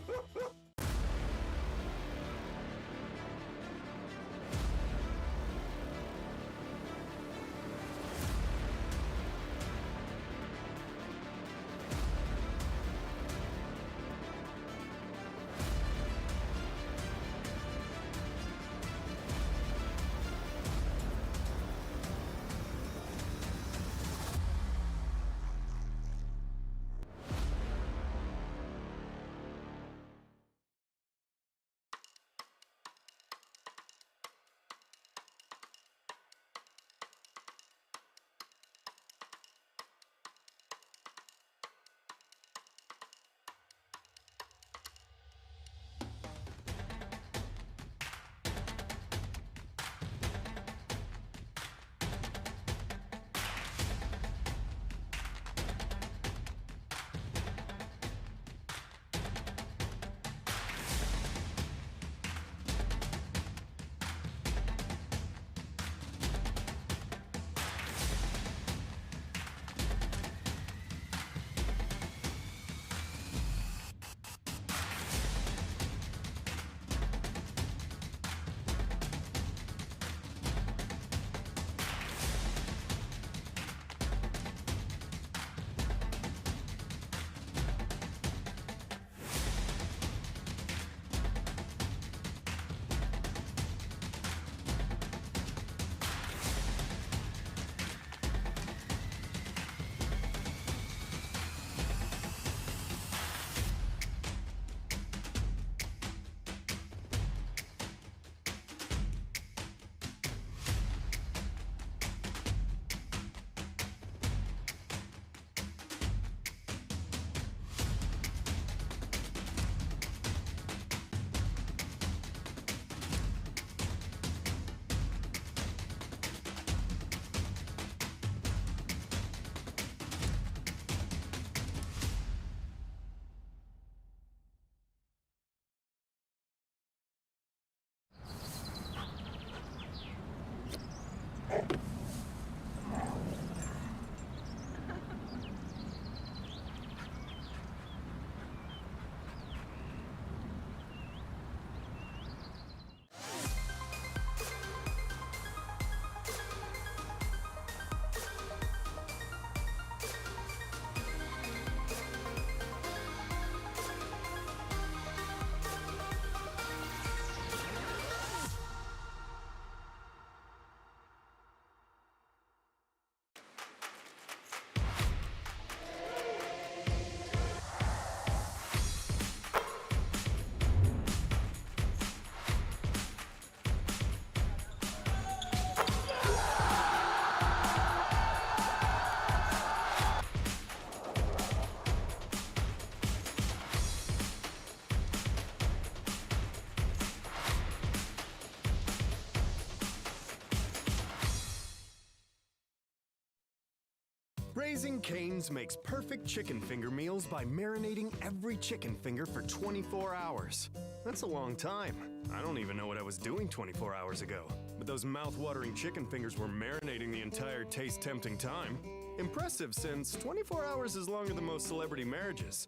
Raising Cane's makes perfect chicken finger meals by marinating every chicken finger for 24 hours. That's a long time. I don't even know what I was doing 24 hours ago. But those mouth-watering chicken fingers were marinating the entire taste-tempting time. Impressive, since 24 hours is longer than most celebrity marriages.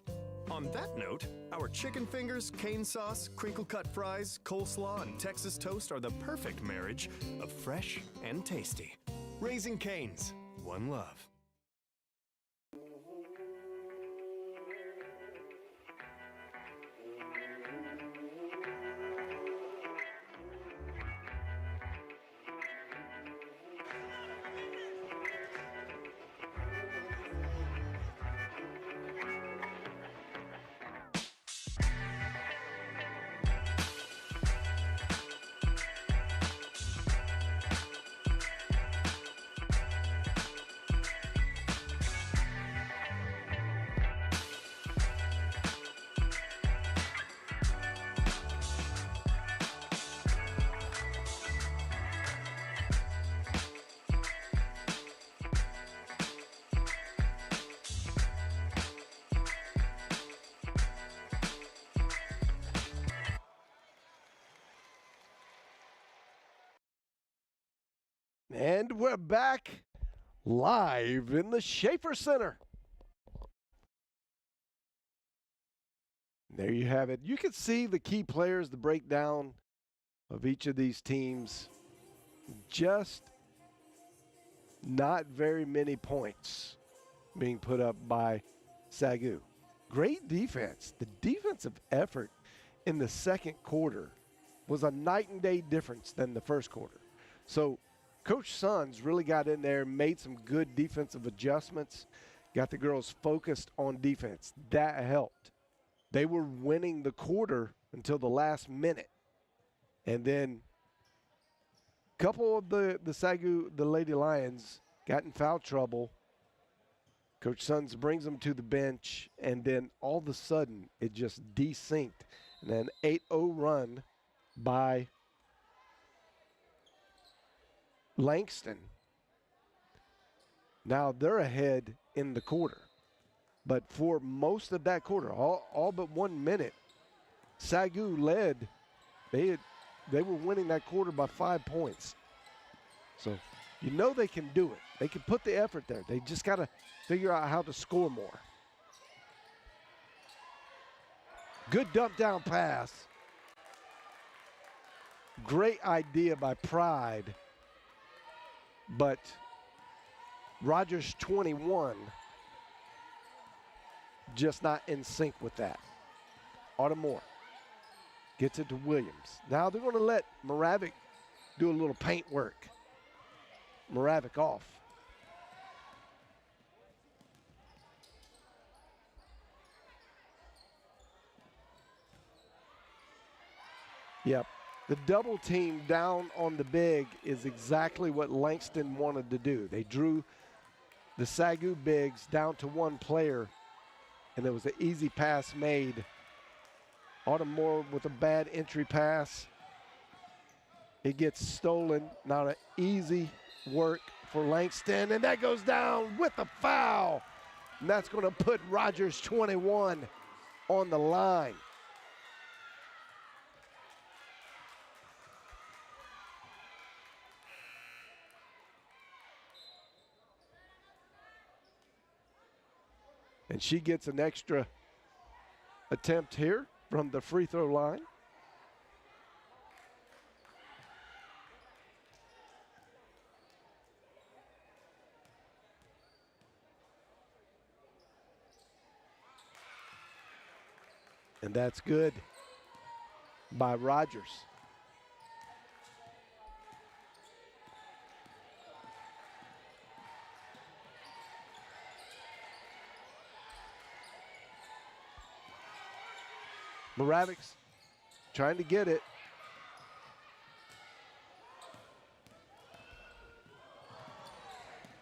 On that note, our chicken fingers, cane sauce, crinkle-cut fries, coleslaw, and Texas toast are the perfect marriage of fresh and tasty. Raising Cane's, one love. And we're back live in the Schaefer Center. There you have it. You can see the key players, the breakdown of each of these teams. Just not very many points being put up by SAGU. Great defense. The defensive effort in the second quarter was a night and day difference than the first quarter. So Coach Sons really got in there, made some good defensive adjustments, got the girls focused on defense. That helped. They were winning the quarter until the last minute. And then a couple of the SAGU, the Lady Lions, got in foul trouble. Coach Sons brings them to the bench, and then all of a sudden it just desynced. And an 8-0 run by Langston. Now they're ahead in the quarter. But for most of that quarter, all but 1 minute, SAGU led. They were winning that quarter by 5 points. So you know they can do it. They can put the effort there. They just got to figure out how to score more. Good dump down pass. Great idea by Pride. But Rogers 21 just not in sync with that. Autumn gets it to Williams. Now they're going to let Moravik do a little paint work. Moravik off. Yep. The double team down on the big is exactly what Langston wanted to do. They drew the SAGU bigs down to one player, and there was an easy pass made. Autumn with a bad entry pass. It gets stolen. Now an easy work for Langston, and that goes down with a foul. And that's going to put Rogers 21 on the line. And she gets an extra attempt here from the free throw line. And that's good by Rogers. Moravik's trying to get it.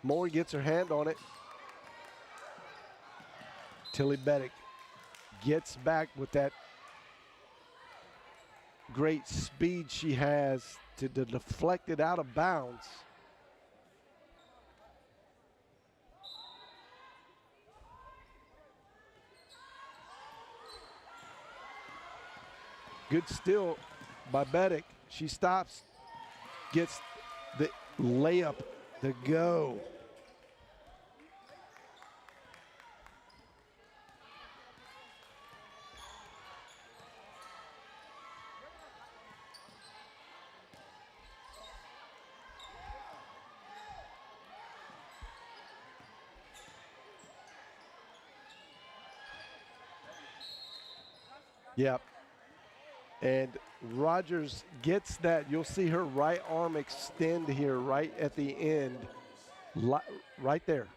Moore gets her hand on it. Tilly Beddick gets back with that great speed she has to deflect it out of bounds. Good steal by Beddick. She stops, gets the layup to go. Yep. And Rogers gets that. You'll see her right arm extend here right at the end, right there.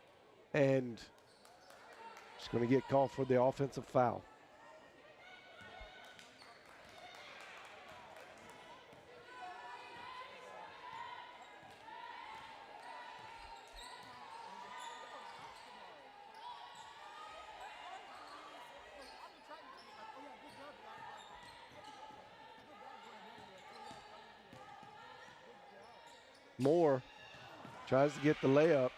And she's going to get called for the offensive foul. Moore tries to get the layup.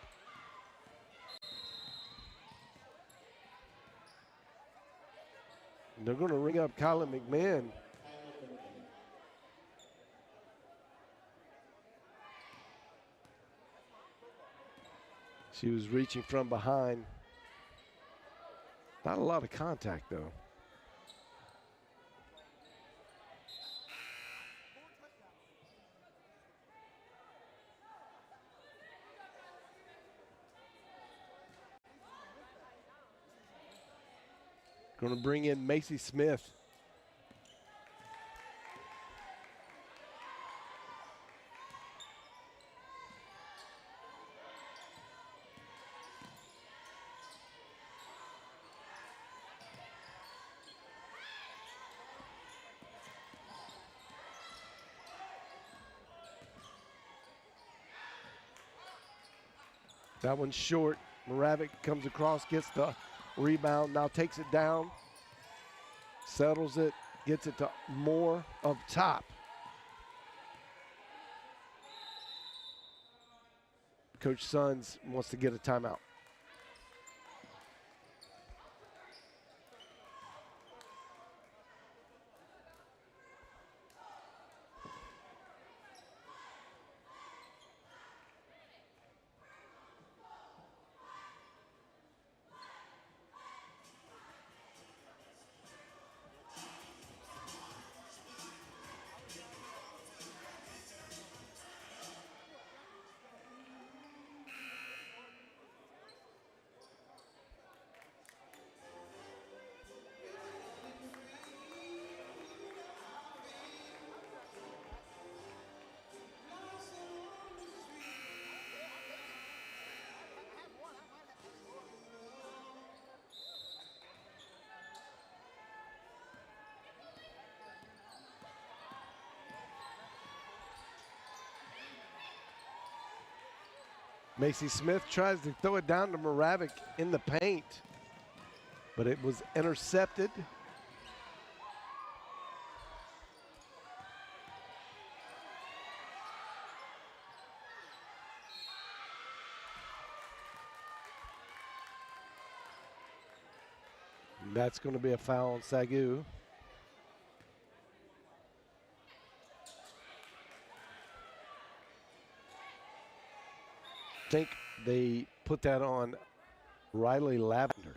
And they're going to ring up Kyla McMahon. She was reaching from behind. Not a lot of contact, though. Going to bring in Macy Smith. That one's short. Moravec comes across, gets the rebound, now takes it down, settles it, gets it to Moore up top. Coach Sons wants to get a timeout. Macy Smith tries to throw it down to Moravec in the paint, but it was intercepted. And that's going to be a foul on SAGU. I think they put that on Riley Lavender.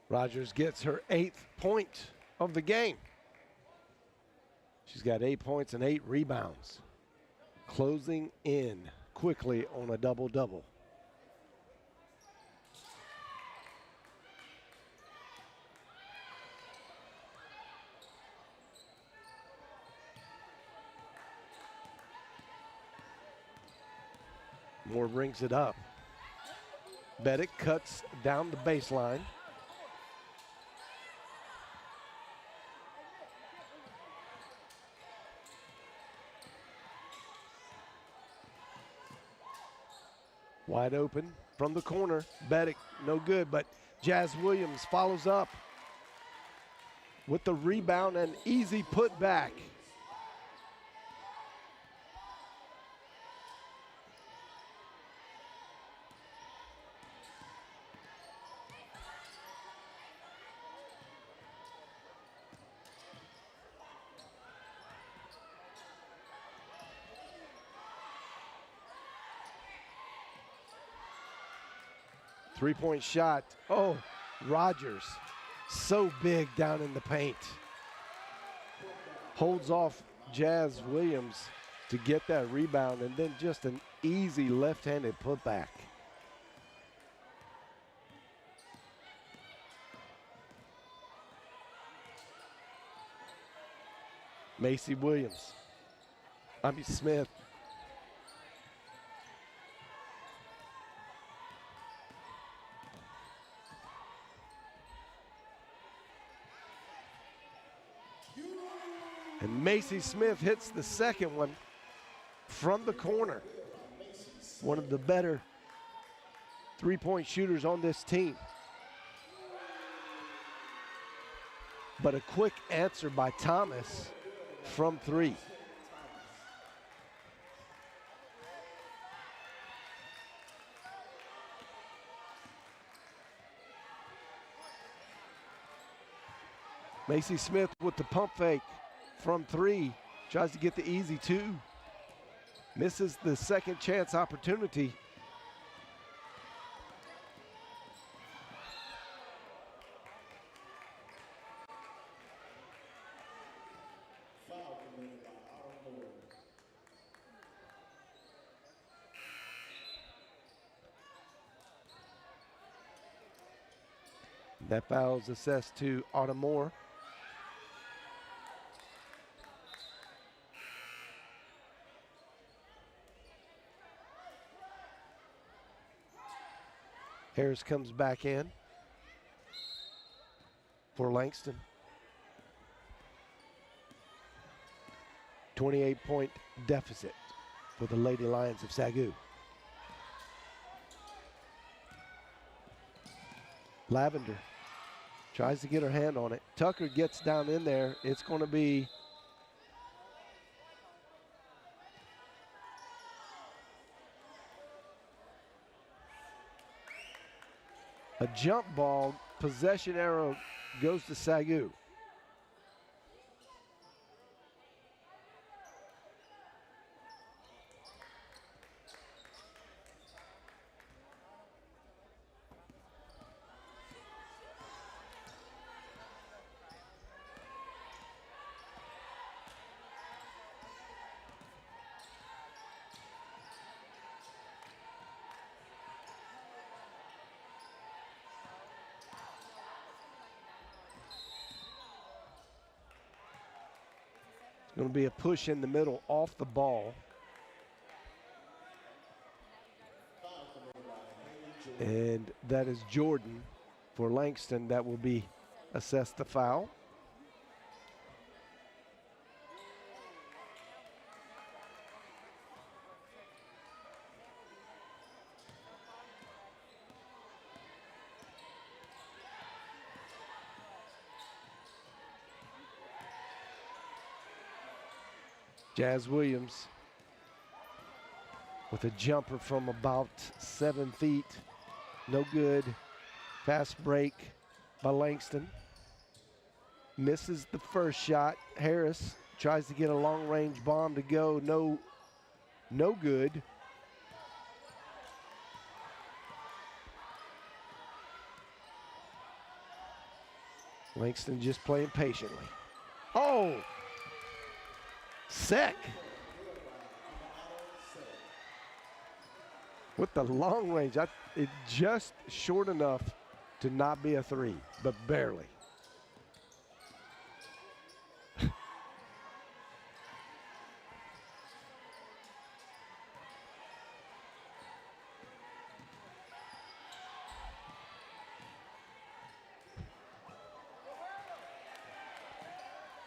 Rogers gets her 8th point of the game. She's got 8 points and 8 rebounds. Closing in quickly on a double-double. Moore brings it up. Beddick cuts down the baseline. Wide open from the corner. Beddick, no good, but Jazz Williams follows up with the rebound and easy putback. Three-point shot. Oh, Rogers, so big down in the paint. Holds off Jazz Williams to get that rebound, and then just an easy left-handed putback. Smith. And Macy Smith hits the second one from the corner. One of the better three-point shooters on this team. But a quick answer by Thomas from three. Macy Smith with the pump fake from three. Tries to get the easy two. Misses the second chance opportunity. That foul is assessed to Autumn. Harris comes back in for Langston. 28-point deficit for the Lady Lions of SAGU. Lavender tries to get her hand on it. Tucker gets down in there. It's going to be a jump ball. Possession arrow goes to SAGU. Going to be a push in the middle off the ball. And that is Jordan for Langston. That will be assessed the foul. Jazz Williams with a jumper from about 7 feet. No good. Fast break by Langston. Misses the first shot. Harris tries to get a long-range bomb to go. No good. Langston just playing patiently. Oh! Sec with the long range. It just short enough to not be a three, but barely.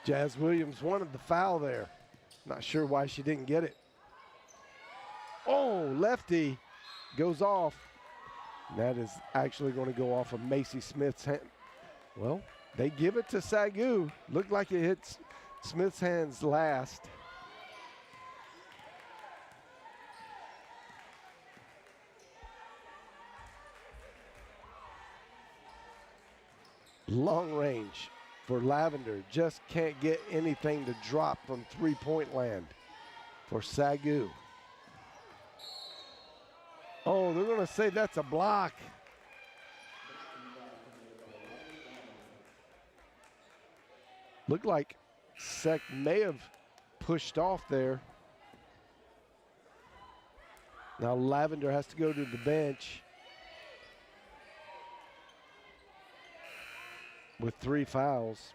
Jazz Williams wanted the foul there. Not sure why she didn't get it. Oh, lefty goes off. That is actually going to go off of Macy Smith's hand. Well, they give it to SAGU. Looked like it hits Smith's hands last. Long range for Lavender. Just can't get anything to drop from three-point land for SAGU. Oh, they're going to say that's a block. Looked like Sec may have pushed off there. Now Lavender has to go to the bench with 3 fouls.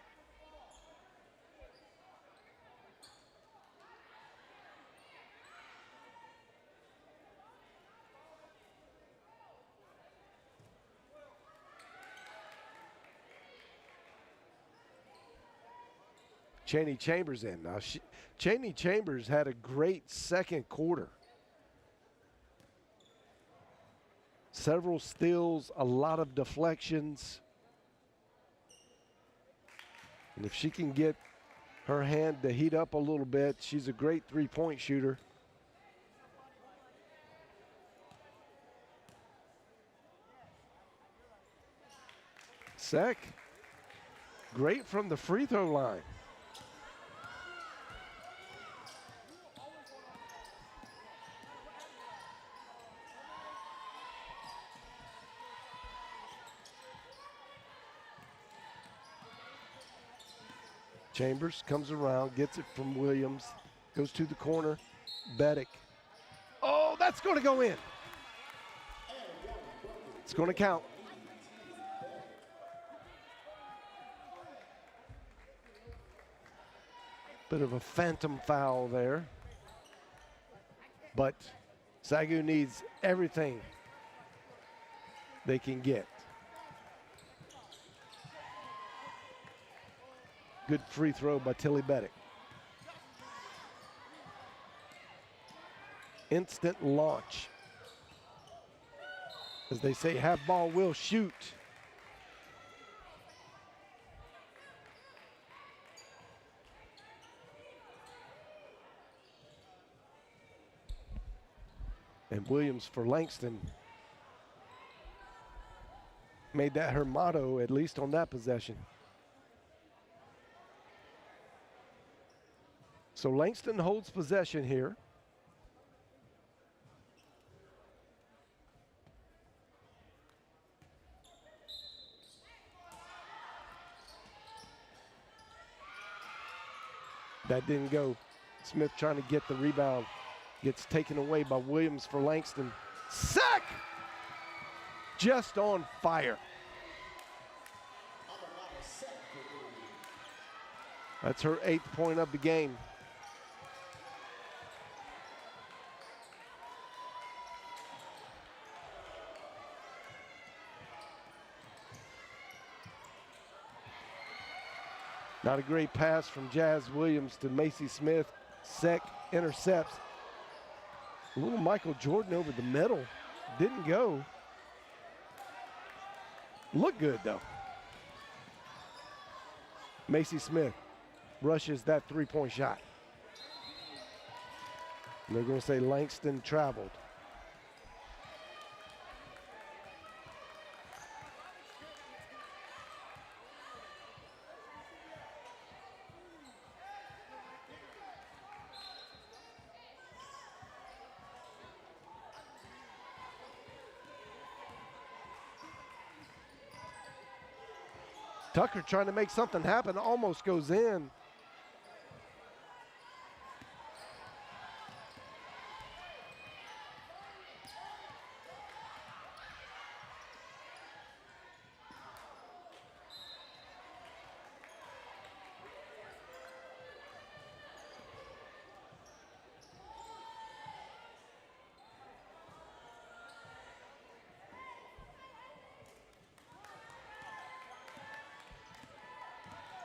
Chaney Chambers in. Now, Chaney Chambers had a great second quarter. Several steals, a lot of deflections. And if she can get her hand to heat up a little bit, she's a great three-point shooter. Sec, great from the free throw line. Chambers comes around, gets it from Williams, goes to the corner. Beddick. Oh, that's going to go in. It's going to count. Bit of a phantom foul there. But SAGU needs everything they can get. Good free throw by Tilly Beddick. Instant launch. As they say, have ball, will shoot. And Williams for Langston made that her motto, at least on that possession. So Langston holds possession here. That didn't go. Smith trying to get the rebound. Gets taken away by Williams for Langston. Sack! Just on fire. That's her 8th point of the game. Not a great pass from Jazz Williams to Macy Smith. Sec intercepts. A little Michael Jordan over the middle. Didn't go. Looked good, though. Macy Smith rushes that three-point shot. And they're going to say Langston traveled. Tucker trying to make something happen, almost goes in.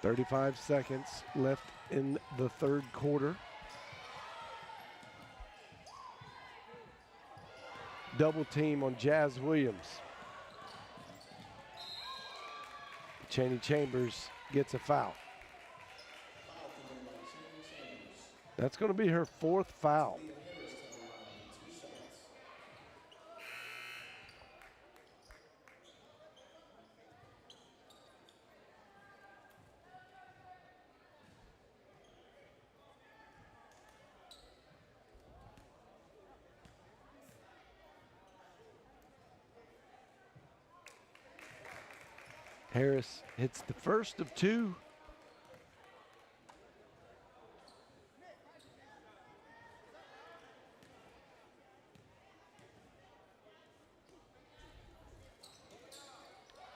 .35 seconds left in the third quarter. Double team on Jazz Williams. Chaney Chambers gets a foul. That's going to be her 4th foul. Harris hits the first of 2.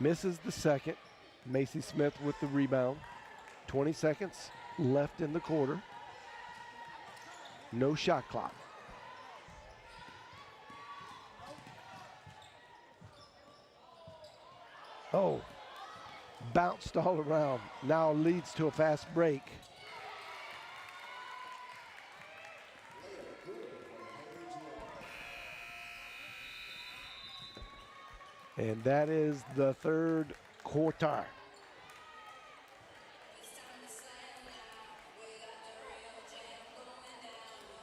Misses the second. Macy Smith with the rebound. 20 seconds left in the quarter. No shot clock. Oh, bounced all around. Now leads to a fast break. And that is the third quarter.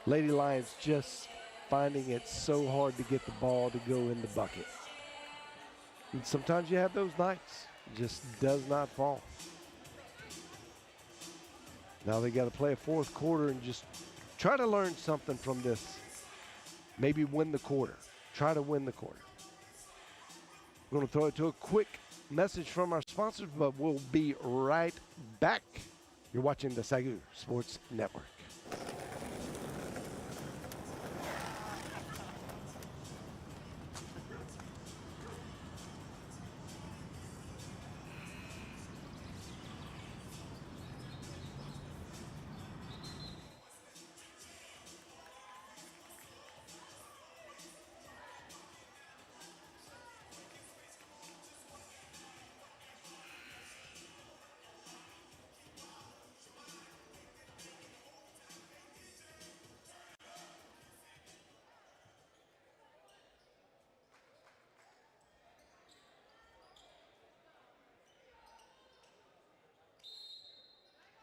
Lady Lions just finding it so hard to get the ball to go in the bucket. And sometimes you have those nights. It just does not fall. Now they got to play a fourth quarter and just try to learn something from this. Maybe win the quarter. Try to win the quarter. We're going to throw it to a quick message from our sponsors, but we'll be right back. You're watching the SAGU Sports Network.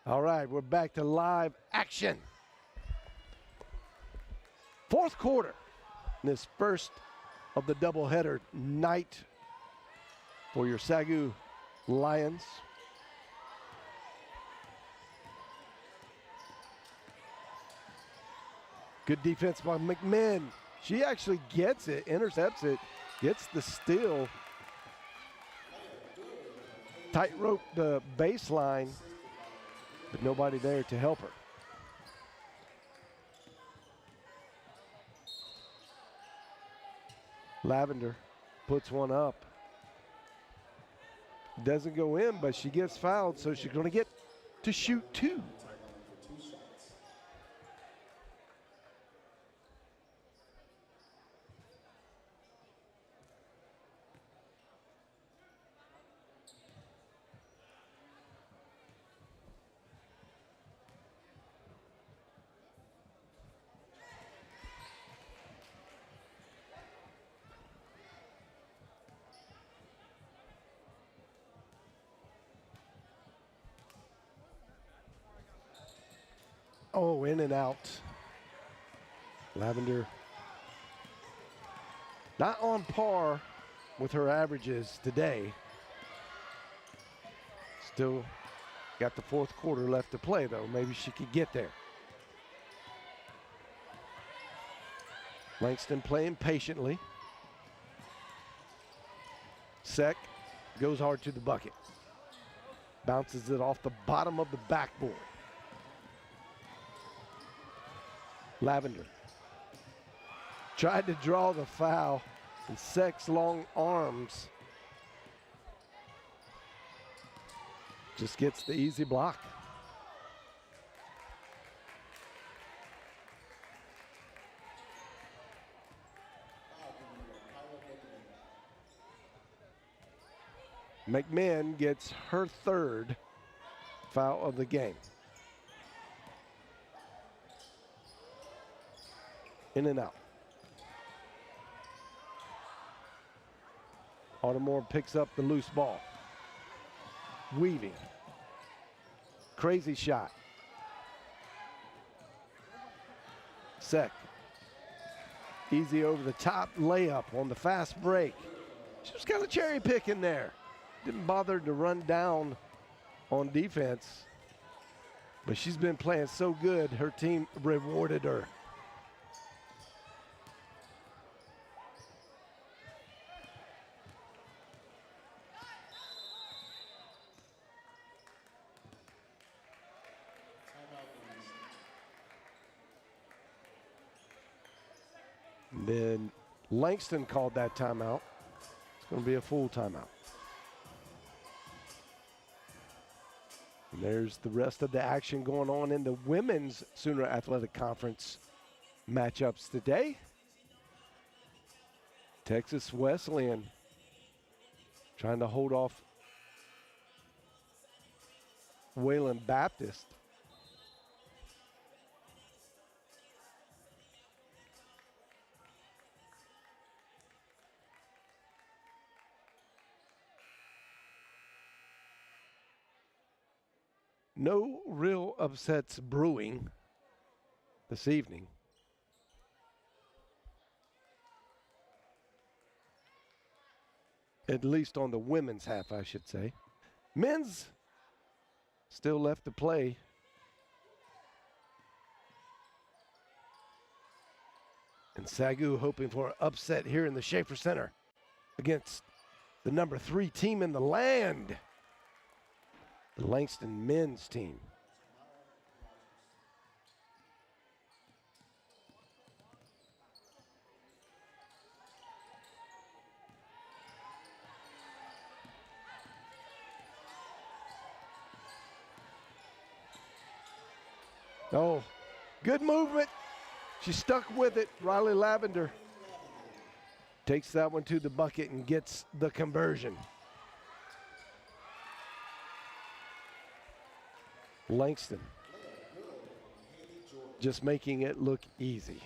All right, we're back to live action. Fourth quarter, this first of the doubleheader night for your SAGU Lions. Good defense by McMinn. She actually gets it, intercepts it, gets the steal. Tightrope the baseline, but nobody there to help her. Lavender puts one up. Doesn't go in, but she gets fouled, so she's going to get to shoot two. Oh, in and out. Lavender not on par with her averages today. Still got the fourth quarter left to play, though. Maybe she could get there. Langston playing patiently. Sek goes hard to the bucket. Bounces it off the bottom of the backboard. Lavender tried to draw the foul, and Sek's long arms just gets the easy block. McMinn gets her third foul of the game. In and out. Altamore picks up the loose ball. Weaving. Crazy shot. Sek. Easy over the top layup on the fast break. She was kind of cherry picking there. Didn't bother to run down on defense. But she's been playing so good, her team rewarded her. Then Langston called that timeout. It's going to be a full timeout. And there's the rest of the action going on in the Women's Sooner Athletic Conference matchups today. Texas Wesleyan trying to hold off Wayland Baptist. No real upsets brewing this evening. At least on the women's half, I should say. Men's still left to play. And SAGU hoping for an upset here in the Schaefer Center against the number 3 team in the land, the Langston men's team. Oh, good movement. She stuck with it. Riley Lavender takes that one to the bucket and gets the conversion. Langston just making it look easy.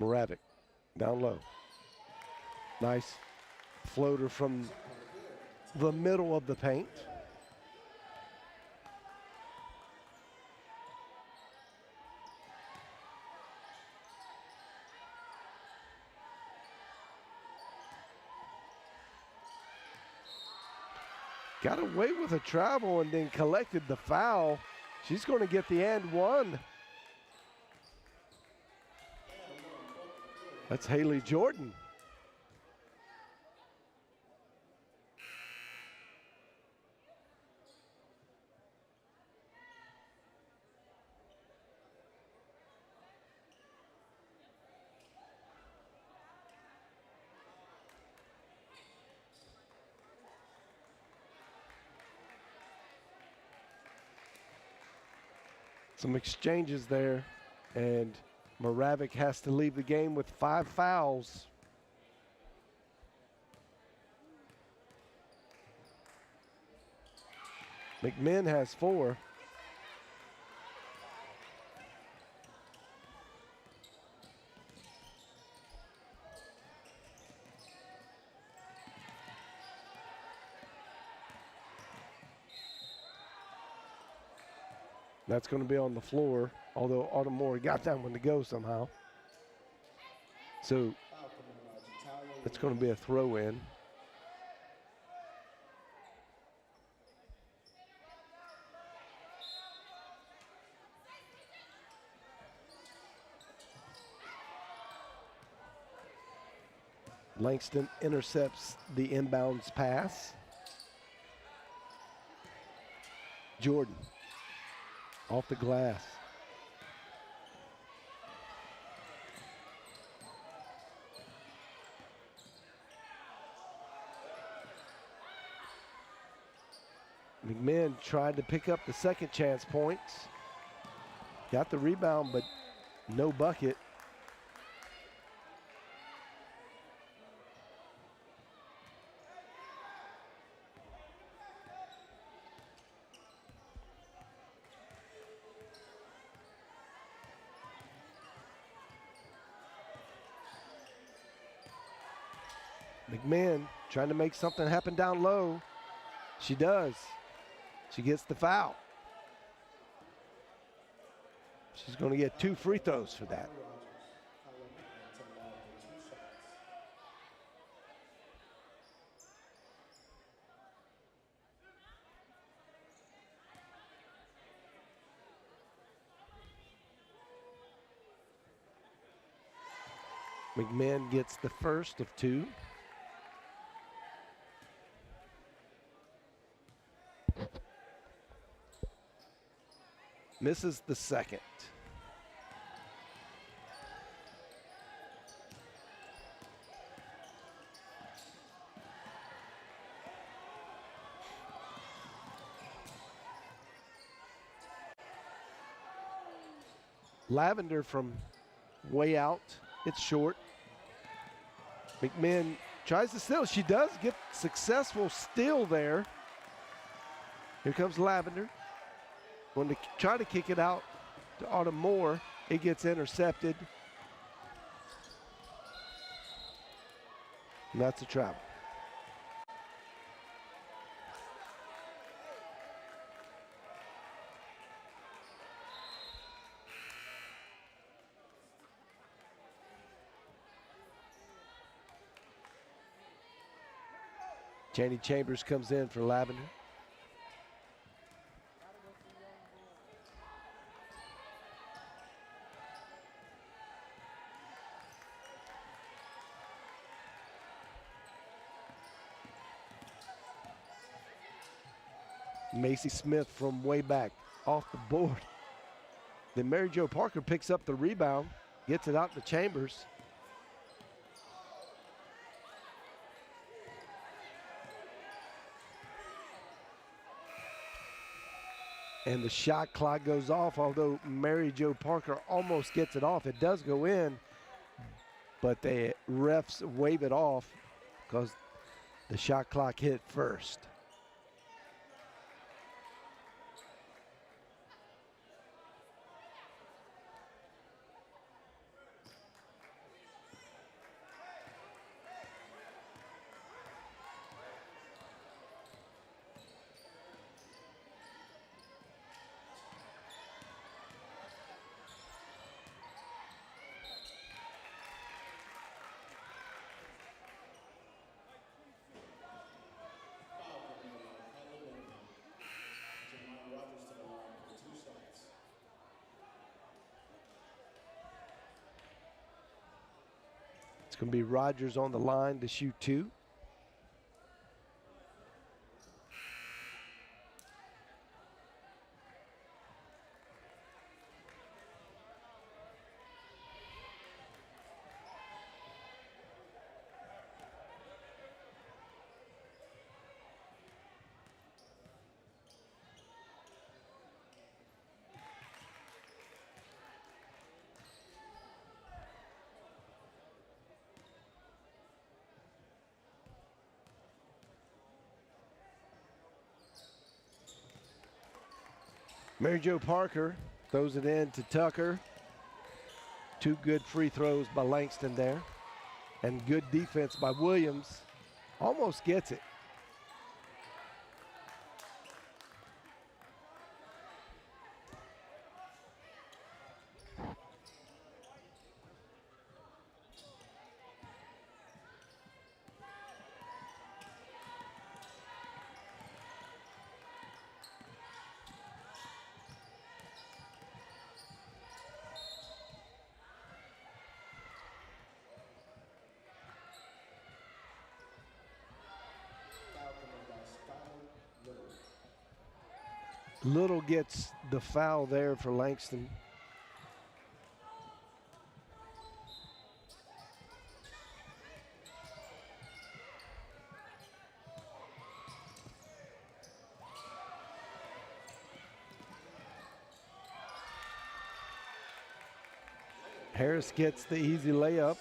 Moravec down low. Nice floater from the middle of the paint. Got away with a travel and then collected the foul. She's going to get the and one. That's Haley Jordan. Some exchanges there, and Moravec has to leave the game with 5 fouls. McMinn has 4. That's going to be on the floor, although Autumn Moore got that one to go somehow. So it's going to be a throw in. Langston intercepts the inbounds pass. Jordan off the glass. McMinn tried to pick up the second chance points. Got the rebound, but no bucket. McMinn trying to make something happen down low. She does. She gets the foul. She's going to get 2 free throws for that. McMinn gets the first of 2. Misses the second. Lavender from way out. It's short. McMinn tries to steal. She does get successful steal there. Here comes Lavender. Going to try to kick it out to Autumn Moore. It gets intercepted. And that's a travel. Janie Chambers comes in for Lavender. Macy Smith from way back off the board. Then Mary Jo Parker picks up the rebound, gets it out to Chambers. And the shot clock goes off, although Mary Jo Parker almost gets it off. It does go in, but the refs wave it off because the shot clock hit first. It's going to be Rogers on the line to shoot two. Mary Jo Parker throws it in to Tucker. Two good free throws by Langston there. And good defense by Williams. Almost gets it. Little gets the foul there for Langston. Harris gets the easy layup.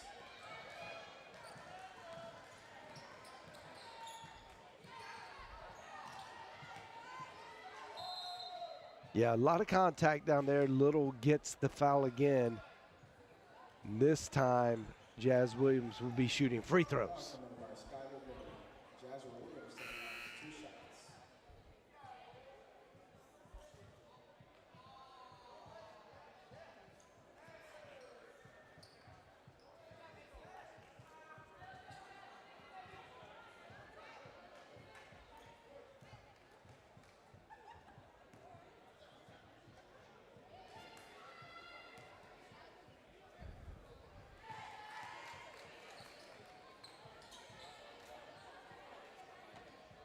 Yeah, a lot of contact down there. Little gets the foul again. This time, Jazz Williams will be shooting free throws.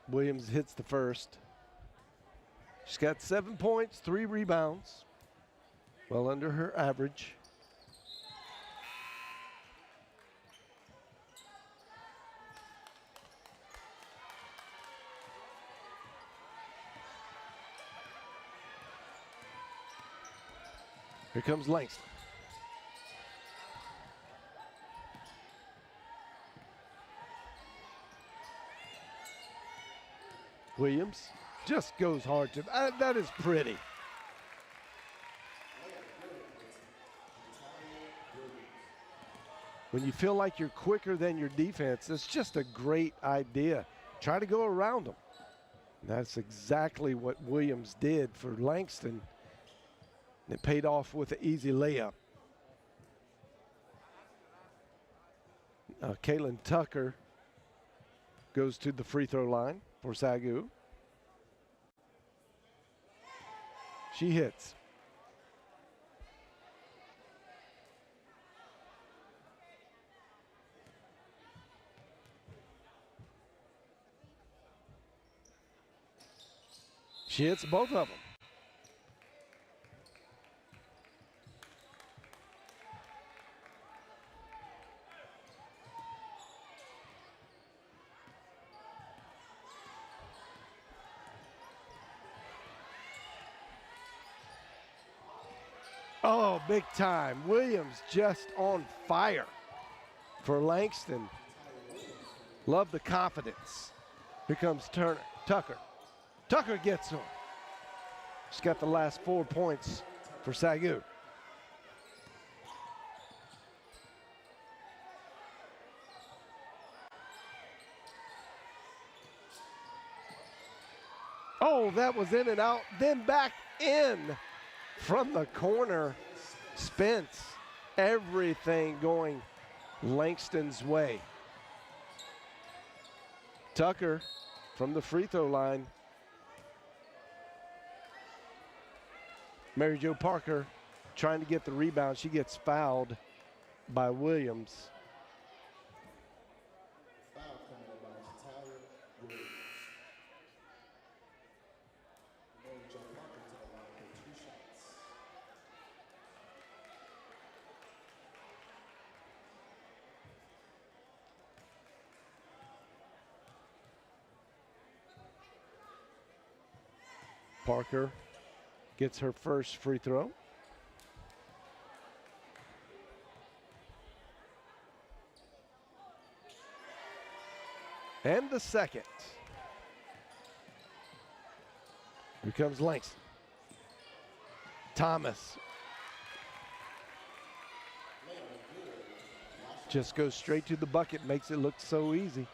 Williams hits the first. She's got 7 points, 3 rebounds. Well under her average. Here comes Langston. Williams just goes hard to, that is pretty. When you feel like you're quicker than your defense, it's just a great idea. Try to go around them. And that's exactly what Williams did for Langston. And it paid off with an easy layup. Kaylin Tucker goes to the free throw line for SAGU. She hits. She hits both of them. Oh, big time. Williams just on fire for Langston. Love the confidence. Here comes Tucker. Tucker gets him. She's got the last 4 points for SAGU. Oh, that was in and out, then back in from the corner. Spence, everything going Langston's way. Tucker from the free throw line. Mary Jo Parker trying to get the rebound. She gets fouled by Williams. Foul coming by Tyler Williams. Mary Jo Parker to the line for 2 shots. Parker gets her first free throw. And the second. Here comes Langston. Thomas. Just goes straight to the bucket, makes it look so easy.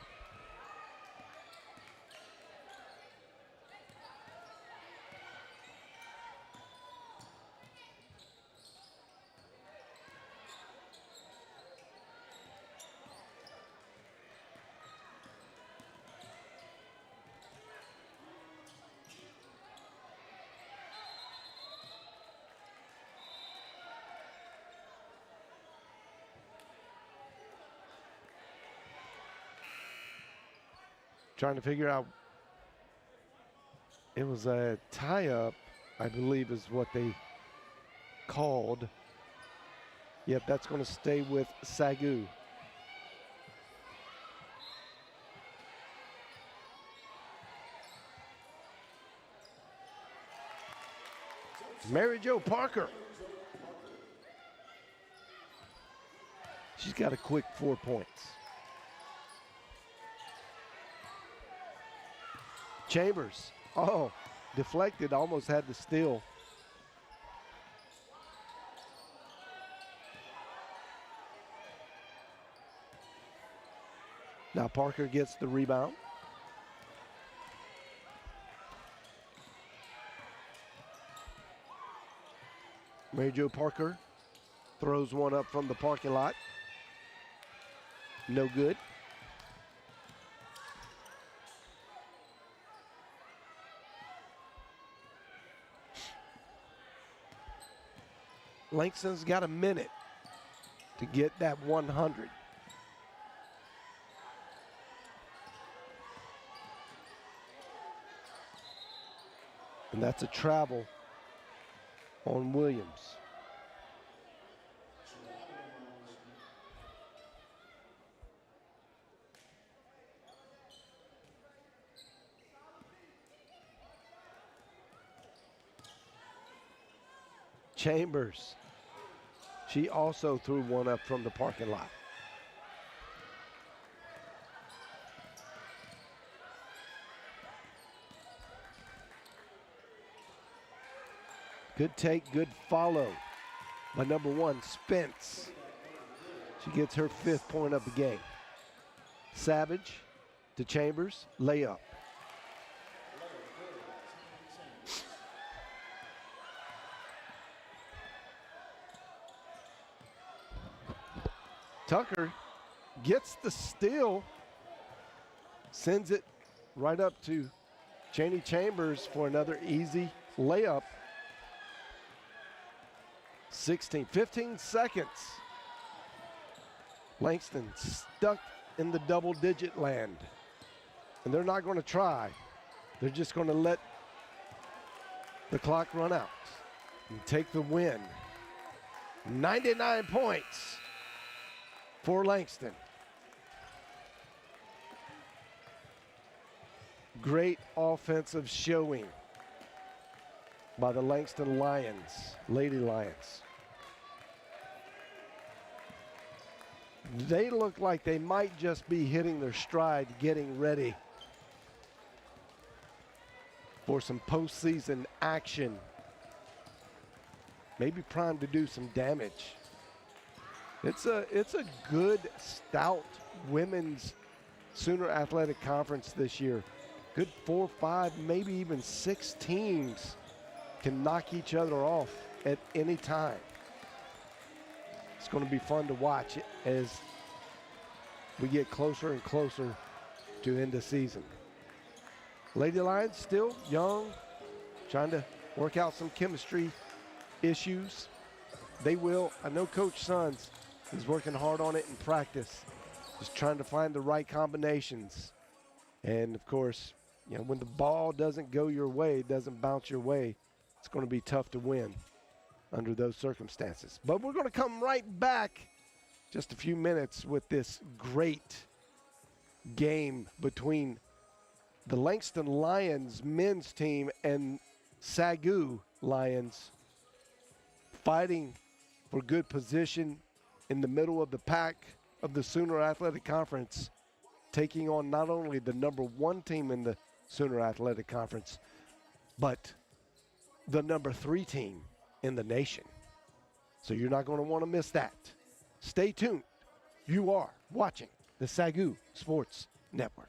Trying to figure out, it was a tie-up, I believe is what they called. Yep, that's going to stay with SAGU. Mary Jo Parker. She's got a quick 4 points. Chambers, oh, deflected, almost had the steal. Now Parker gets the rebound. Mary Jo Parker throws one up from the parking lot. No good. Langston's got a minute to get that 100. And that's a travel on Williams. Chambers. She also threw one up from the parking lot. Good take, good follow by number 1, Spence. She gets her 5th point of the game. Savage to Chambers, layup. Tucker gets the steal, sends it right up to Janie Chambers for another easy layup. 15 seconds. Langston stuck in the double-digit land. And they're not going to try. They're just going to let the clock run out and take the win. 99 points for Langston. Great offensive showing by the Langston Lions, Lady Lions. They look like they might just be hitting their stride, getting ready for some postseason action. Maybe primed to do some damage. It's a good, stout women's Sooner Athletic Conference this year. Good 4, 5, maybe even 6 teams can knock each other off at any time. It's going to be fun to watch as we get closer and closer to end the season. Lady Lions still young, trying to work out some chemistry issues. They will. I know Coach Sons is working hard on it in practice, just trying to find the right combinations. And, of course, you know, when the ball doesn't go your way, doesn't bounce your way, it's going to be tough to win under those circumstances. But we're going to come right back just a few minutes with this great game between the Langston Lions men's team and SAGU Lions, fighting for good position in the middle of the pack of the Sooner Athletic Conference, taking on not only the number 1 team in the Sooner Athletic Conference, but the number 3 team in the nation. So you're not going to want to miss that. Stay tuned. You are watching the SAGU Sports Network.